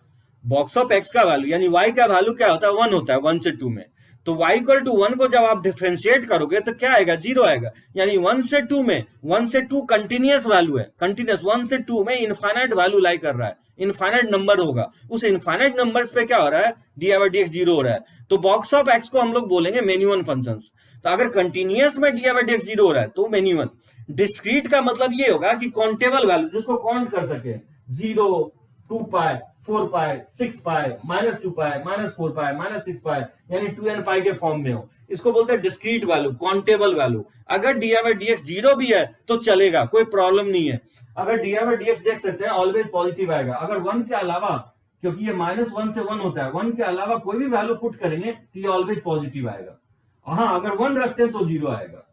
S1: बॉक्स ऑफ एक्स का वैल्यू यानी y का वैल्यू क्या होता है, 1 होता है 1 से 2 में। तो y इक्वल टू 1 को जब आप डिफरेंशिएट करोगे तो क्या आएगा, 0 आएगा, यानी 1 से 2 में 1 से 2 कंटिन्यूअस वैल्यू है, कंटिन्यूअस 1 से 2 में इनफाइनाइट वैल्यू लाई कर रहा है, इनफाइनाइट नंबर होगा, उस इनफाइनाइट नंबर्स पे क्या हो रहा है, डी बाई डी एक्स 0 हो रहा है, तो बॉक्स ऑफ एक्स को हम लोग बोलेंगे मेनी वन फंक्शंस। तो अगर कंटिन्यूअस में डी बाई डी एक्स 0 हो रहा है तो मेनी वन। डिस्क्रीट का मतलब ये होगा कि काउंटेबल वैल्यू जिसको काउंट कर सके, 0 2 पाई 4 पाई 6 पाई -2 पाई -4 पाई -6 पाई, यानी 2n पाई के फॉर्म में हो, इसको बोलते हैं डिस्क्रीट वैल्यू, काउंटेबल वैल्यू। अगर डी बाई डी एक्स 0 भी है तो चलेगा, कोई प्रॉब्लम नहीं है। अगर डी बाई डी एक्स देख सकते हैं ऑलवेज पॉजिटिव आएगा, अगर 1 के अलावा, क्योंकि ये -1 से 1 होता है, 1 के अलावा कोई भी वैल्यू पुट करेंगे तो ये ऑलवेज पॉजिटिव आएगा। हाँ, अगर 1 रखते हैं तो 0 आएगा,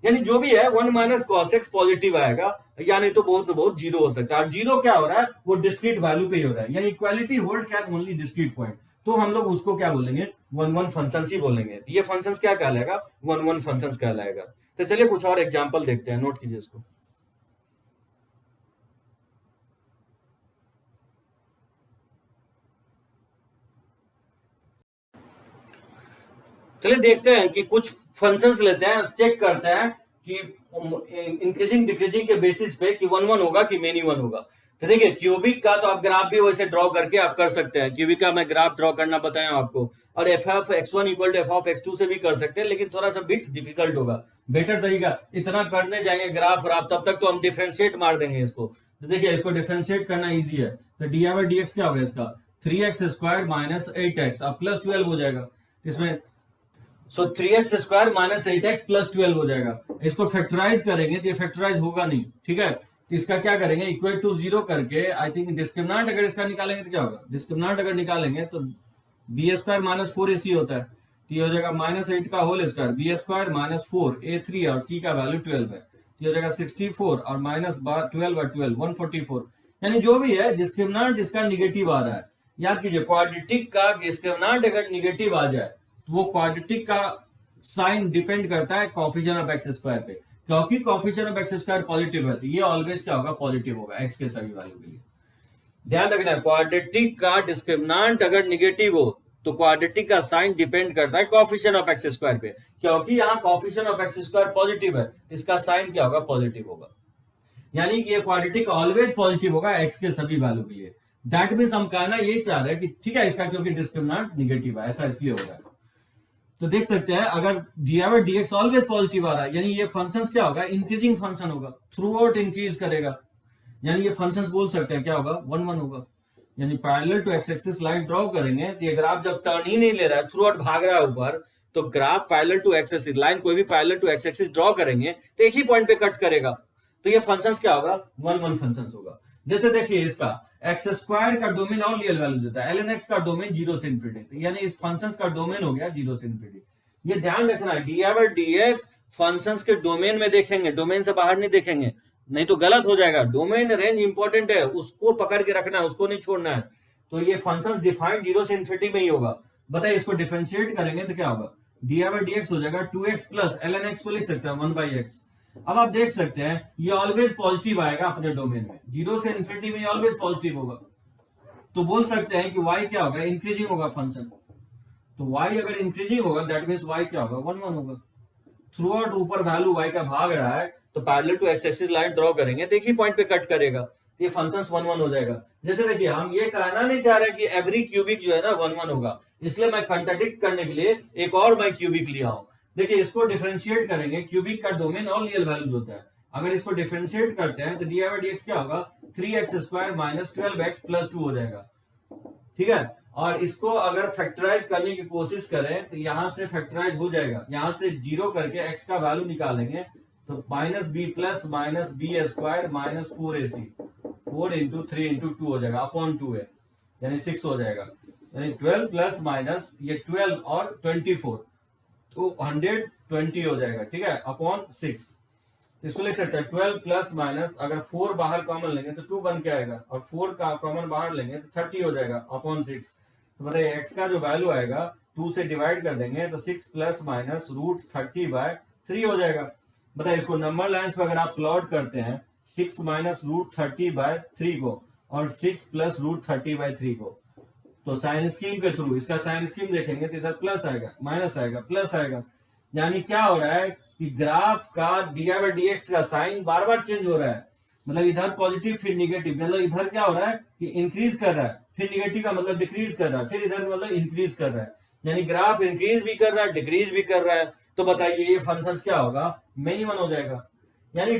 S1: यानी जो भी है 1 माइनस कॉस एक्स पॉजिटिव आएगा, यानी तो बहुत से बहुत 0 हो सकता है। और 0 क्या हो रहा है, वो डिस्क्रीट वैल्यू पे ही हो रहा है, यानी equality hold can only discrete point, तो हम लोग उसको क्या बोलेंगे, 1 1 फंक्शंस ही बोलेंगे। ये फंक्शंस क्या कहलाएगा, 1 1 फंक्शंस कहलाएगा। तो चलिए कुछ और एग्जांपल देखते हैं, नोट कीजिए इसको। चलिए देखते हैं कि कुछ फंक्शंस लेते हैं, चेक करते हैं कि इंक्रीजिंग डिक्रीजिंग के बेसिस पे कि 1 1 होगा कि मेनी 1 होगा। तो देखिए क्यूबिक का तो आप ग्राफ भी वैसे ड्रॉ करके आप कर सकते हैं, क्यूबिक का मैं ग्राफ ड्रॉ करना बताया आपको, और f of x1 equal to F of x2 से भी कर सकते हैं, लेकिन थोड़ा सा बिट डिफिकल्ट होगा। बेटर तरीका, इतना करने जाएंगे ग्राफ और आप, तब तक तो हम डिफरेंशिएट मार देंगे इसको। तो देखिए इसको डिफरेंशिएट करना ईजी है। तो डी बाई डी एक्स क्या होगा इसका, 3x² माइनस 8x अब प्लस 12 हो जाएगा इसमें। सो 3x² माइनस 8x प्लस 12 हो जाएगा। इसको फैक्टराइज करेंगे तो ये फैक्टराइज होगा नहीं, ठीक है। तो इसका क्या करेंगे, इक्वल टू 0 करके, आई थिंक डिस्क्रिमिनेंट अगर इसका निकालेंगे तो क्या होगा, डिस्क्रिमिनेंट अगर निकालेंगे तो b² माइनस 4ac होता है, तो ये हो जाएगा माइनस 8 का whole square, b² minus 4a3 और c का वैल्यू 12 है, तो ये हो जाएगा 64 और माइनस 12 और 12 144। यानी जो भी है डिस्क्रिमिनेंट इसका निगेटिव आ रहा है। याद कीजिए क्वाड्रेटिक का डिस्क्रिमिनेंट अगर निगेटिव आ जाए तो वो क्वाड्रेटिक का साइन डिपेंड करता है कोफिशिएंट ऑफ एक्स स्क्वायर पे, क्योंकि coefficient of x square positive है तो ये ऑलवेज क्या होगा, पॉजिटिव होगा एक्स के सभी वैल्यू के लिए। ध्यान रखना है क्वाड्रेटिक का डिस्क्रिमिनेंट अगर निगेटिव हो तो क्वाड्रेटिक का साइन डिपेंड करता है कोफिशिएंट ऑफ एक्स स्क्वायर पे, क्योंकि यहाँ coefficient of x square positive है, इसका साइन क्या होगा, पॉजिटिव होगा। यानी कि ये क्वाड्रेटिक ऑलवेज पॉजिटिव होगा एक्स के सभी वैल्यू के लिए। दैट मींस हम कहना ये चाह रहे हैं कि ठीक है इसका क्योंकि डिस्क्रिमिनेंट निगेटिव है, ऐसा इसलिए होगा। तो देख सकते हैं अगर dx ऑलवेज पॉजिटिव आ रहा है, यानी ये फंक्शन क्या होगा, इंक्रीजिंग फंक्शन होगा, थ्रू आउट इंक्रीज करेगा। यानी ये फंक्शन बोल सकते हैं क्या होगा, 1 1 होगा। यानी parallel to x axis line draw करेंगे तो ये ग्राफ जब टर्न ही नहीं ले रहा है, थ्रू आउट भाग रहा है ऊपर, तो graph parallel to x axis line कोई भी parallel to x axis draw करेंगे तो एक ही पॉइंट पे कट करेगा, तो ये फंक्शन क्या होगा, 1 1 फंक्शन होगा। जैसे देखिए इसका x² का डोमेन और रियल वैल्यू देता है, ln x का डोमेन 0 से इंफिनिटी, यानी इस फंक्शन का डोमेन हो गया 0 से इंफिनिटी। ये ध्यान रखना है dx फंक्शंस के डोमेन में देखेंगे, डोमेन से बाहर नहीं देखेंगे, नहीं तो गलत हो जाएगा। डोमेन रेंज इंपॉर्टेंट है, उसको पकड़ के रखना है, उसको नहीं छोड़ना है। तो ये फंक्शन डिफाइंड 0 से इंफिनिटी में ही होगा। बताइए इसको डिफरेंशिएट करेंगे तो क्या होगा, dx हो जाएगा 2x प्लस ln x को लिख सकते हैं 1/x। अब आप देख सकते हैं ये ऑलवेज पॉजिटिव आएगा अपने डोमेन में, 0 से इंफिनिटी में ऑलवेज पॉजिटिव होगा। तो बोल सकते हैं कि y क्या होगा, इंक्रीजिंग होगा फंक्शन। तो y अगर इंक्रीजिंग होगा दैट मींस y क्या होगा, 1 1 होगा। थ्रू आउट ऊपर वैल्यू y का भाग रहा है, तो parallel to x axis line draw करेंगे तो एक ही पॉइंट पे कट करेगा, तो ये फंक्शन 1 1 हो जाएगा। जैसे देखिए हम ये कहना नहीं चाह रहे कि एवरी क्यूबिक जो है ना 1 1 होगा, इसलिए मैं कंट्राडिक्ट करने के लिए एक और मैं क्यूबिक लिया हूं। देखिए इसको डिफरेंशिएट करेंगे, क्यूबिक का डोमेन और रियल वैल्यूज होता है। अगर इसको डिफरेंशिएट करते हैं तो dx क्या होगा, 3x² माइनस 12x प्लस 2 हो जाएगा, ठीक है। और इसको अगर फैक्टराइज करने की कोशिश करें तो यहां से फैक्टराइज हो जाएगा, यहां से 0 करके x का वैल्यू निकालेंगे तो minus b plus minus b² minus 4ac 4 into 3 into 2 हो जाएगा, अपॉन 2 है यानी 6 हो जाएगा। यानी 12 प्लस माइनस ये 12 और 24 तो 120 हो जाएगा, ठीक है, अपॉन 6। इसको लिख सकते हैं 12 प्लस माइनस, अगर 4 बाहर कॉमन लेंगे तो 2 बन के आएगा, और 4 का कॉमन बाहर लेंगे तो 30 हो जाएगा अपॉन 6। तो बताइए x का जो वैल्यू आएगा 2 से डिवाइड कर देंगे तो 6 प्लस माइनस √30/3 हो जाएगा। बताइए इसको नंबर लाइन पे अगर आप प्लॉट करते हैं 6 माइनस √30/3 को और 6 प्लस √30/3 को, तो साइन स्कीम के थ्रू इसका साइन स्कीम देखेंगे तो इधर प्लस आएगा, माइनस आएगा, प्लस आएगा। यानी क्या हो रहा है कि ग्राफ का dx का साइन बार बार चेंज हो रहा है, मतलब इधर पॉजिटिव फिर निगेटिव, मतलब इधर क्या हो रहा है कि इंक्रीज कर रहा है, फिर निगेटिव का मतलब डिक्रीज कर रहा है, फिर इधर मतलब इंक्रीज कर रहा है। यानी ग्राफ इंक्रीज भी कर रहा है, डिक्रीज भी कर रहा है। तो बताइए ये फंक्शन क्या होगा, मेनी वन हो जाएगा। यानी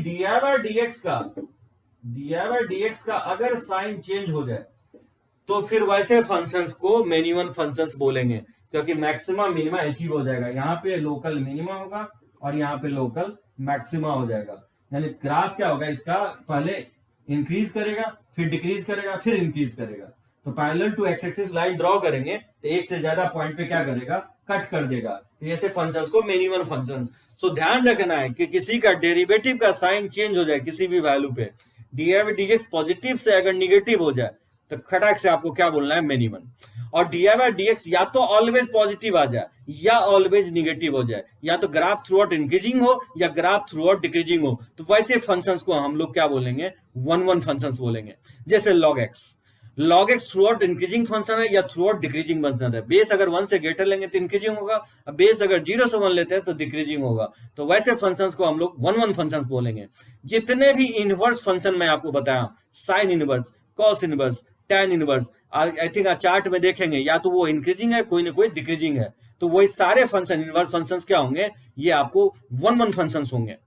S1: dx का अगर साइन चेंज हो जाए तो फिर वैसे फंक्शंस को मेनी वन फंक्शंस बोलेंगे, क्योंकि मैक्सिमम मिनिमा अचीव हो जाएगा। यहाँ पे लोकल मिनिमा होगा और यहाँ पे लोकल मैक्सिमा हो जाएगा। यानी ग्राफ क्या होगा, इसका पहले इंक्रीज करेगा, फिर डिक्रीज करेगा, फिर इंक्रीज करेगा। तो parallel to x axis line draw करेंगे तो एक से ज्यादा पॉइंट पे क्या करेगा, कट कर देगा। तो ऐसे फंक्शंस को मेनी वन फंक्शंस। सो ध्यान रखना है कि किसी का डेरिवेटिव का साइन चेंज हो जाए किसी भी वैल्यू पे, dx पॉजिटिव से अगर निगेटिव हो जाए तो खटाक से आपको क्या बोलना है, मेनी वन। और dx या तो ऑलवेज पॉजिटिव आ जाए या ऑलवेज निगेटिव हो जाए, या तो ग्राफ थ्रू आउट इंक्रीजिंग हो या ग्राफ थ्रू आउट डिक्रीजिंग हो, तो वैसे फंक्शंस को हम लोग क्या बोलेंगे, 1 1 फंक्शंस बोलेंगे। जैसे log x, log x through out increasing function है या थ्रू आउट डिक्रीजिंग फंक्शन है। बेस अगर 1 से ग्रेटर लेंगे तो इंक्रीजिंग होगा, बेस अगर 0 से 1 लेते हैं तो डिक्रीजिंग होगा। तो वैसे फंक्शंस को हम लोग 1 फंक्शंस बोलेंगे। जितने भी इनवर्स फंक्शन मैं आपको बताया, sine inverse, cos inverse, tan inverse, I think chart में देखेंगे या तो वो इंक्रीजिंग है, कोई ना कोई डिक्रीजिंग है। तो वही सारे फंक्शन इनवर्स फंक्शंस क्या होंगे, ये आपको 1 फंक्शंस होंगे।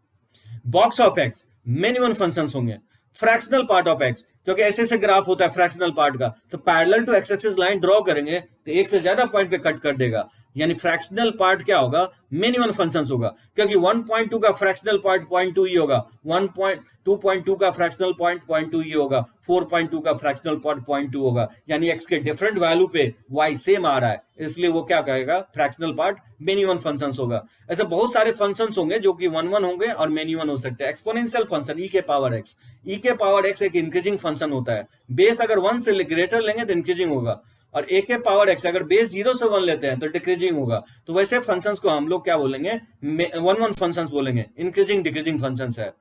S1: Box of x many one functions होंगे। फ्रैक्शनल पार्ट ऑफ एक्स, क्योंकि ऐसे ऐसे ग्राफ होता है फ्रैक्शनल पार्ट का, तो parallel to x axis line draw करेंगे तो एक से ज्यादा पॉइंट पे कट कर देगा, यानी फ्रैक्शनल पार्ट क्या होगा, मेनी वन फंक्शंस होगा। क्योंकि 1.2 का फ्रैक्शनल पार्ट 0.2 ही होगा, 1.2.2 का फ्रैक्शनल पॉइंट 0.2 ही होगा, 4.2 का फ्रैक्शनल पॉइंट 0.2 होगा, यानी एक्स के डिफरेंट वैल्यू पे वाई सेम आ रहा है, इसलिए वो क्या कहेगा, fractional part many one functions होगा। ऐसे बहुत सारे फंक्शंस होंगे जो कि 1 होंगे और मेनी वन हो सकते हैं। एक्सपोनेंशियल फंक्शन ई के पावर एक्स, ई के पावर एक्स एक इंक्रीजिंग फंक्शन होता है। बेस अगर 1 से ग्रेटर लेंगे तो इंक्रीजिंग होगा, और ए के पावर एक्स अगर बेस 0 से 1 लेते हैं तो डिक्रीजिंग होगा। तो वैसे फंक्शंस को हम लोग क्या बोलेंगे, 1 फंक्शंस बोलेंगे, इंक्रीजिंग डिक्रीजिंग फंक्शंस है।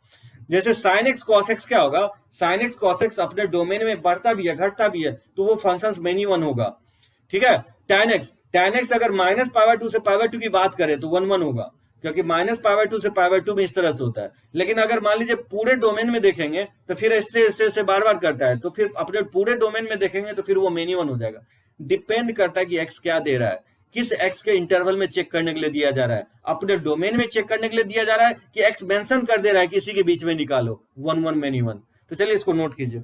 S1: जैसे sin x cos x क्या होगा, sin x cos x अपने डोमेन में बढ़ता भी है घटता भी है, तो वो फंक्शंस मेनी वन होगा। ठीक है, tan x अगर -π/2 से π/2 की बात करें तो 1 होगा, क्योंकि -π/2 से π/2 में इस तरह से होता है। लेकिन अगर मान लीजिए पूरे डोमेन में देखेंगे तो फिर इससे बार बार करता है, तो फिर अपने पूरे डोमेन में देखेंगे तो फिर वो मेनी वन हो जाएगा। डिपेंड करता है कि x क्या दे रहा है, किस x के इंटरवल में चेक करने के लिए दिया जा रहा है। अपने डोमेन में चेक करने के लिए दिया जा रहा है कि x मेंशन कर दे रहा है किसी के बीच में निकालो 1 मेनी वन। तो चलिए इसको नोट कीजिए।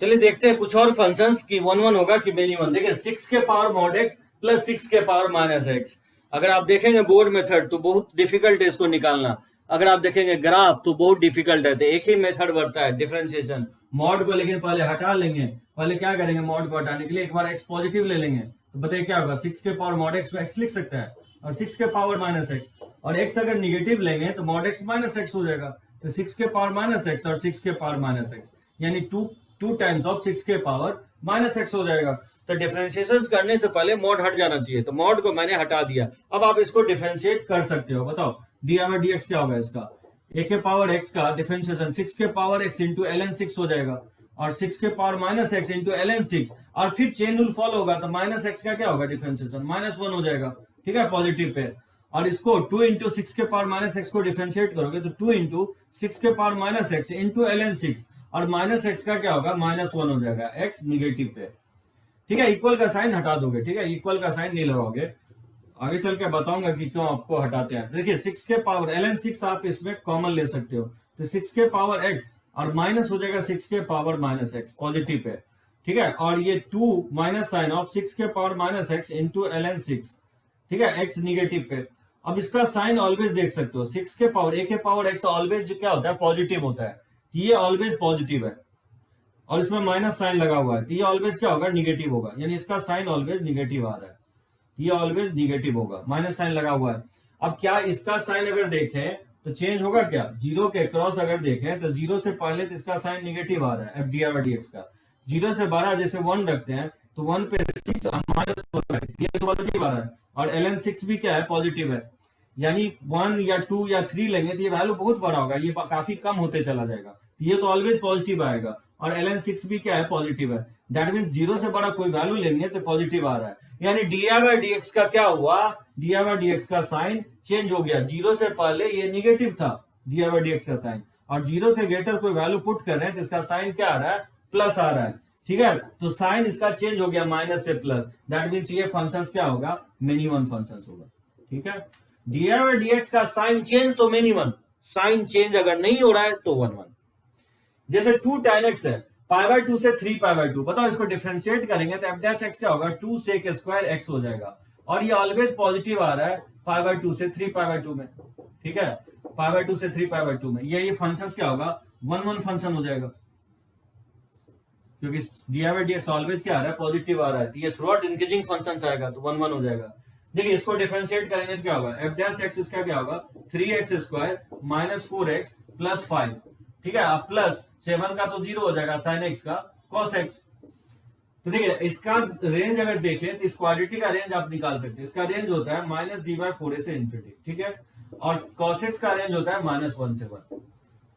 S1: चलिए देखते हैं कुछ और फंक्शंस की 1 होगा कि मेनी वन। देखिए 6 के पावर मॉड एक्स प्लस 6 के पावर माइनस एक्स, अगर आप देखेंगे बोर्ड मेथड तो बहुत डिफिकल्ट है इसको निकालना। अगर आप देखेंगे ग्राफ तो बहुत डिफिकल्ट है, तो एक ही मेथड बढ़ता है डिफरेंशिएशन मॉड को, लेकिन पहले हटा लेंगे। पहले क्या करेंगे, मॉड को हटाने के लिए एक बार एक्स पॉजिटिव ले लेंगे, तो बताइए क्या होगा, 6 के पावर मॉड एक्स को एक्स लिख सकते हैं, और 6 के पावर माइनस एक्स, और एक्स अगर निगेटिव लेंगे तो मॉड एक्स माइनस एक्स हो जाएगा। तो 6 के पावर माइनस एक्स और 6 के पावर माइनस एक्स, यानी 2 टाइम्स ऑफ 6 के पावर माइनस एक्स हो जाएगा। तो डिफरेंशिएशन करने से पहले मॉड हट जाना चाहिए, तो मॉड को मैंने हटा दिया। अब आप इसको डिफरेंशिएट कर सकते हो, बताओ dx क्या होगा इसका, a के पावर x का डिफरेंशिएशन 6 के पावर x इंटू ln 6 हो जाएगा, और 6 के power minus x into ln 6, और फिर चेन रूल फॉलो होगा, तो माइनस एक्स का क्या होगा डिफरेंशिएशन, -1 हो जाएगा। ठीक है, पॉजिटिव पे। और इसको 2 इंटू 6 के पावर माइनस एक्स को डिफरेंशिएट करोगे तो 2 इंटू 6 के power minus x into ln 6, और माइनस एक्स का क्या होगा, -1 हो जाएगा, एक्स निगेटिव पे। ठीक है, इक्वल का साइन हटा दोगे, ठीक है, इक्वल का साइन नहीं लगाओगे। आगे चल के बताऊंगा कि क्यों आपको हटाते हैं। देखिए 6 के पावर ln 6 आप इसमें कॉमन ले सकते हो, तो 6 के पावर x और माइनस हो जाएगा 6 के power minus x positive pay. ठीक है, और ये 2 माइनस साइन ऑफ 6 के power minus x into ln 6, ठीक है, x निगेटिव पे। अब इसका साइन ऑलवेज देख सकते हो, 6 के पावर a के पावर x ऑलवेज क्या होता है, पॉजिटिव होता है, ये ऑलवेज पॉजिटिव है, और इसमें माइनस साइन लगा हुआ है, तो ये ऑलवेज क्या होगा, निगेटिव होगा, यानी इसका साइन ऑलवेज निगेटिव आ रहा है, ये ऑलवेज निगेटिव होगा, माइनस साइन लगा हुआ है। अब क्या इसका साइन अगर देखें तो चेंज होगा क्या, जीरो के क्रॉस अगर देखें तो जीरो से पहले तो इसका साइन निगेटिव आ रहा है, FDR/DX का। 0 से 12 जैसे 1 रखते हैं तो 1 पे 6 माइनस ये तो पॉजिटिव आ रहा है, और ln 6 भी क्या है, पॉजिटिव है, यानी 1 या 2 या 3 लेंगे तो ये वैल्यू बहुत बड़ा होगा, ये काफी कम होते चला जाएगा, ये तो ऑलवेज पॉजिटिव आएगा, और ln 6 भी क्या है, पॉजिटिव है। दैट मीन्स 0 से बड़ा कोई वैल्यू लेंगे तो पॉजिटिव आ रहा है, यानी dy/dx का क्या हुआ, dy/dx का साइन चेंज हो गया, 0 से पहले ये निगेटिव था dy/dx का साइन, और 0 से ग्रेटर कोई वैल्यू पुट कर रहे हैं तो इसका साइन क्या आ रहा है, प्लस आ रहा है। ठीक है, तो साइन इसका चेंज हो गया माइनस से प्लस, दैट मीन्स ये फंक्शंस क्या होगा, मेनी वन फंक्शंस होगा। ठीक है, dy/dx का साइन चेंज तो मेनी वन, साइन चेंज अगर नहीं हो रहा है तो 1 जैसे 2 tan x है, π/2 से 3π/2, बताओ इसको डिफरेंशिएट करेंगे तो f' क्या होगा, 2 sec स्क्वायर x हो जाएगा, और ये ऑलवेज पॉजिटिव आ रहा है π/2 से 3π/2 में। ठीक है, π/2 से 3π/2 में ये फंक्शंस क्या होगा, 1 फंक्शन हो जाएगा, क्योंकि dy/dx ऑलवेज क्या आ रहा है, पॉजिटिव आ रहा है, तो ये थ्रू आउट इंक्रीजिंग फंक्शंस आएगा तो 1 हो जाएगा। देखिए इसको डिफरेंशिएट करेंगे तो क्या होगा, f' इसका क्या होगा, 3x square minus 4x plus 5। ठीक है, अब प्लस 7 का तो 0 हो जाएगा, साइन एक्स का कॉस एक्स। तो देखिए इसका रेंज अगर देखें तो इस क्वाड्रेटिक का रेंज आप निकाल सकते हैं, इसका रेंज होता है -d/4a से इन्फिनिटी। ठीक है, और cos x का रेंज होता है -1 से 1।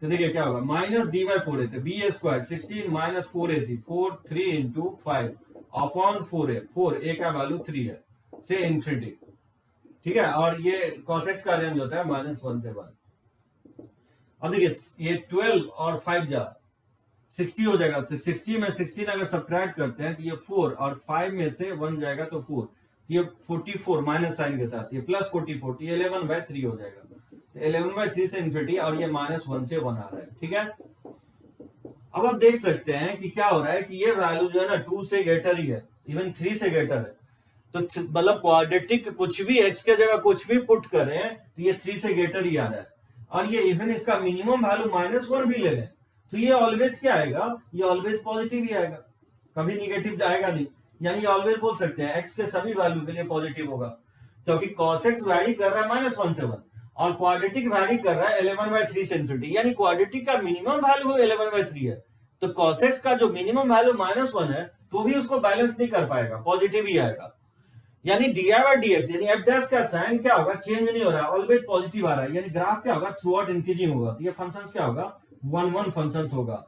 S1: तो देखिए क्या होगा, माइनस डी बाई 4 है, b a square 16 minus 4ac 4 3 into 5 upon 4a, 4a का वैल्यू 3 है से इंफिनिटी, ठीक है। और ये cos x का रेंज होता है -1 से 1। अब देखिए ये 12 और 5 जा 60 हो जाएगा, तो 60 में 16 अगर सब्ट्रैक्ट करते हैं तो ये 4 और 5 में से 1 जाएगा तो 4, ये 44 माइनस साइन के साथ, ये प्लस 44, ये 11/3 हो जाएगा। 11/3 से इन्फिनिटी, और ये -1 से 1 आ रहा है, ठीक है। अब आप देख सकते हैं कि क्या हो रहा है कि ये वैल्यू जो है ना 2 से ग्रेटर ही है, इवन 3 से ग्रेटर है। तो मतलब क्वाड्रेटिक कुछ भी x के जगह कुछ भी पुट करें तो ये 3 से ग्रेटर ही आ रहा है। और ये इवन इसका मिनिमम वैल्यू -1 भी ले लें तो ये ऑलवेज क्या आएगा, ये ऑलवेज पॉजिटिव ही आएगा, कभी निगेटिव आएगा नहीं। यानी ऑलवेज बोल सकते हैं x के सभी वैल्यू के लिए पॉजिटिव होगा, क्योंकि cos x वैरी कर रहा है -1 से 1 और क्वाड्रेटिक वैरी कर रहा है 11/3 से इन्फिनिटी, यानी क्वाड्रेटिक का मिनिमम वैल्यू 11/3 है। तो cos x का जो मिनिमम वैल्यू -1 है तो भी उसको बैलेंस नहीं कर पाएगा, पॉजिटिव ही आएगा। यानी dy/dx यानी f डैश का साइन क्या होगा, चेंज नहीं हो रहा है, ऑलवेज पॉजिटिव आ रहा है। यानी ग्राफ क्या होगा, थ्रू आउट इंक्रीजिंग होगा। तो ये फंक्शंस क्या होगा, 1 फंक्शंस होगा।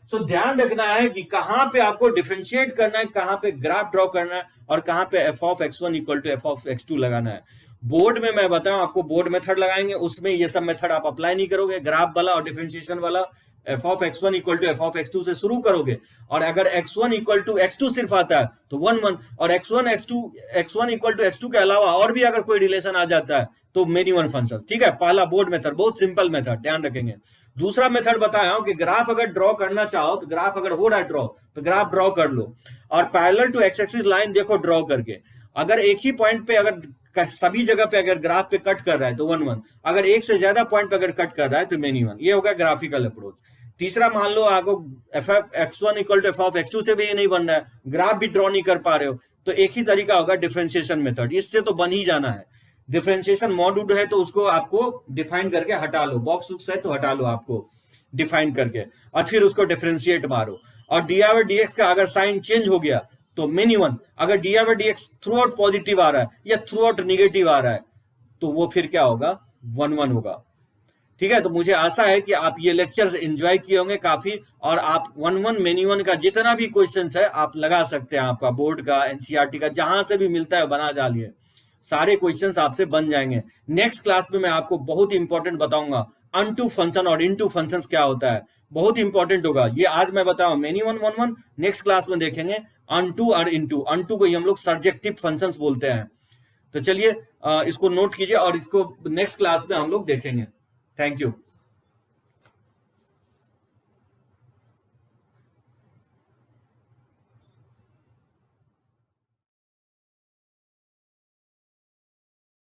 S1: सो ध्यान रखना है कि कहां पे आपको डिफरेंशिएट करना है, कहां पे ग्राफ ड्रॉ करना है और कहां पे f(x1) = f(x2) लगाना है। बोर्ड में मैं बताऊं आपको, बोर्ड मेथड लगाएंगे, उसमें ये सब मेथड आप अप्लाई नहीं करोगे। ग्राफ वाला और डिफरेंशिएशन वाला f(x1) = f(x2) से शुरू करोगे, और अगर x1 = x2 सिर्फ आता है तो 1 और x1 = x2 के अलावा और भी अगर कोई रिलेशन आ जाता है तो मेनी वन फंक्शन, ठीक है। पहला बोर्ड मेथड बहुत सिंपल मेथड, ध्यान रखेंगे। दूसरा मेथड बताया हूं कि ग्राफ अगर ड्रॉ करना चाहो तो ग्राफ अगर हो रहा है ड्रॉ तो ग्राफ ड्रॉ कर लो, और parallel to x axis line देखो ड्रॉ करके। अगर एक ही पॉइंट पे अगर सभी जगह पे अगर ग्राफ पे कट कर रहा है तो 1 अगर एक से ज्यादा पॉइंट पे अगर कट कर रहा है तो मेनी वन। ये होगा ग्राफिकल अप्रोच। तीसरा मान लो आपको f(x1) = f(x2) से भी ये नहीं बन रहा है, ग्राफ भी ड्रॉ नहीं कर पा रहे हो, तो एक ही तरीका होगा डिफरेंशिएशन मेथड, इससे तो बन ही जाना है। डिफरेंशिएशन मॉड्यूल है तो उसको आपको डिफाइन करके हटा लो, बॉक्स है तो हटा लो आपको डिफाइन करके, और फिर उसको डिफरेंशिएट मारो। और dy/dx का अगर साइन चेंज हो गया तो मेनी वन। अगर dy/dx थ्रू आउट पॉजिटिव आ रहा है या थ्रू आउट निगेटिव आ रहा है तो वो फिर क्या होगा, 1 होगा, ठीक है। तो मुझे आशा है कि आप ये लेक्चर्स एंजॉय किए होंगे काफी, और आप 1 मेनी वन का जितना भी क्वेश्चंस है आप लगा सकते हैं, आपका बोर्ड का, एनसीईआरटी का, जहां से भी मिलता है बना डालिए, सारे क्वेश्चंस आपसे बन जाएंगे। नेक्स्ट क्लास में मैं आपको बहुत इंपॉर्टेंट बताऊंगा अनटू फंक्शन और इनटू फंक्शंस क्या होता है, बहुत इंपॉर्टेंट होगा ये। आज मैं बताऊं मेनी वन 1 नेक्स्ट क्लास में देखेंगे अनटू और इनटू। अनटू को ही हम लोग सर्जेक्टिव फंक्शंस बोलते हैं। तो चलिए इसको नोट कीजिए और इसको नेक्स्ट क्लास में हम लोग देखेंगे। Thank you.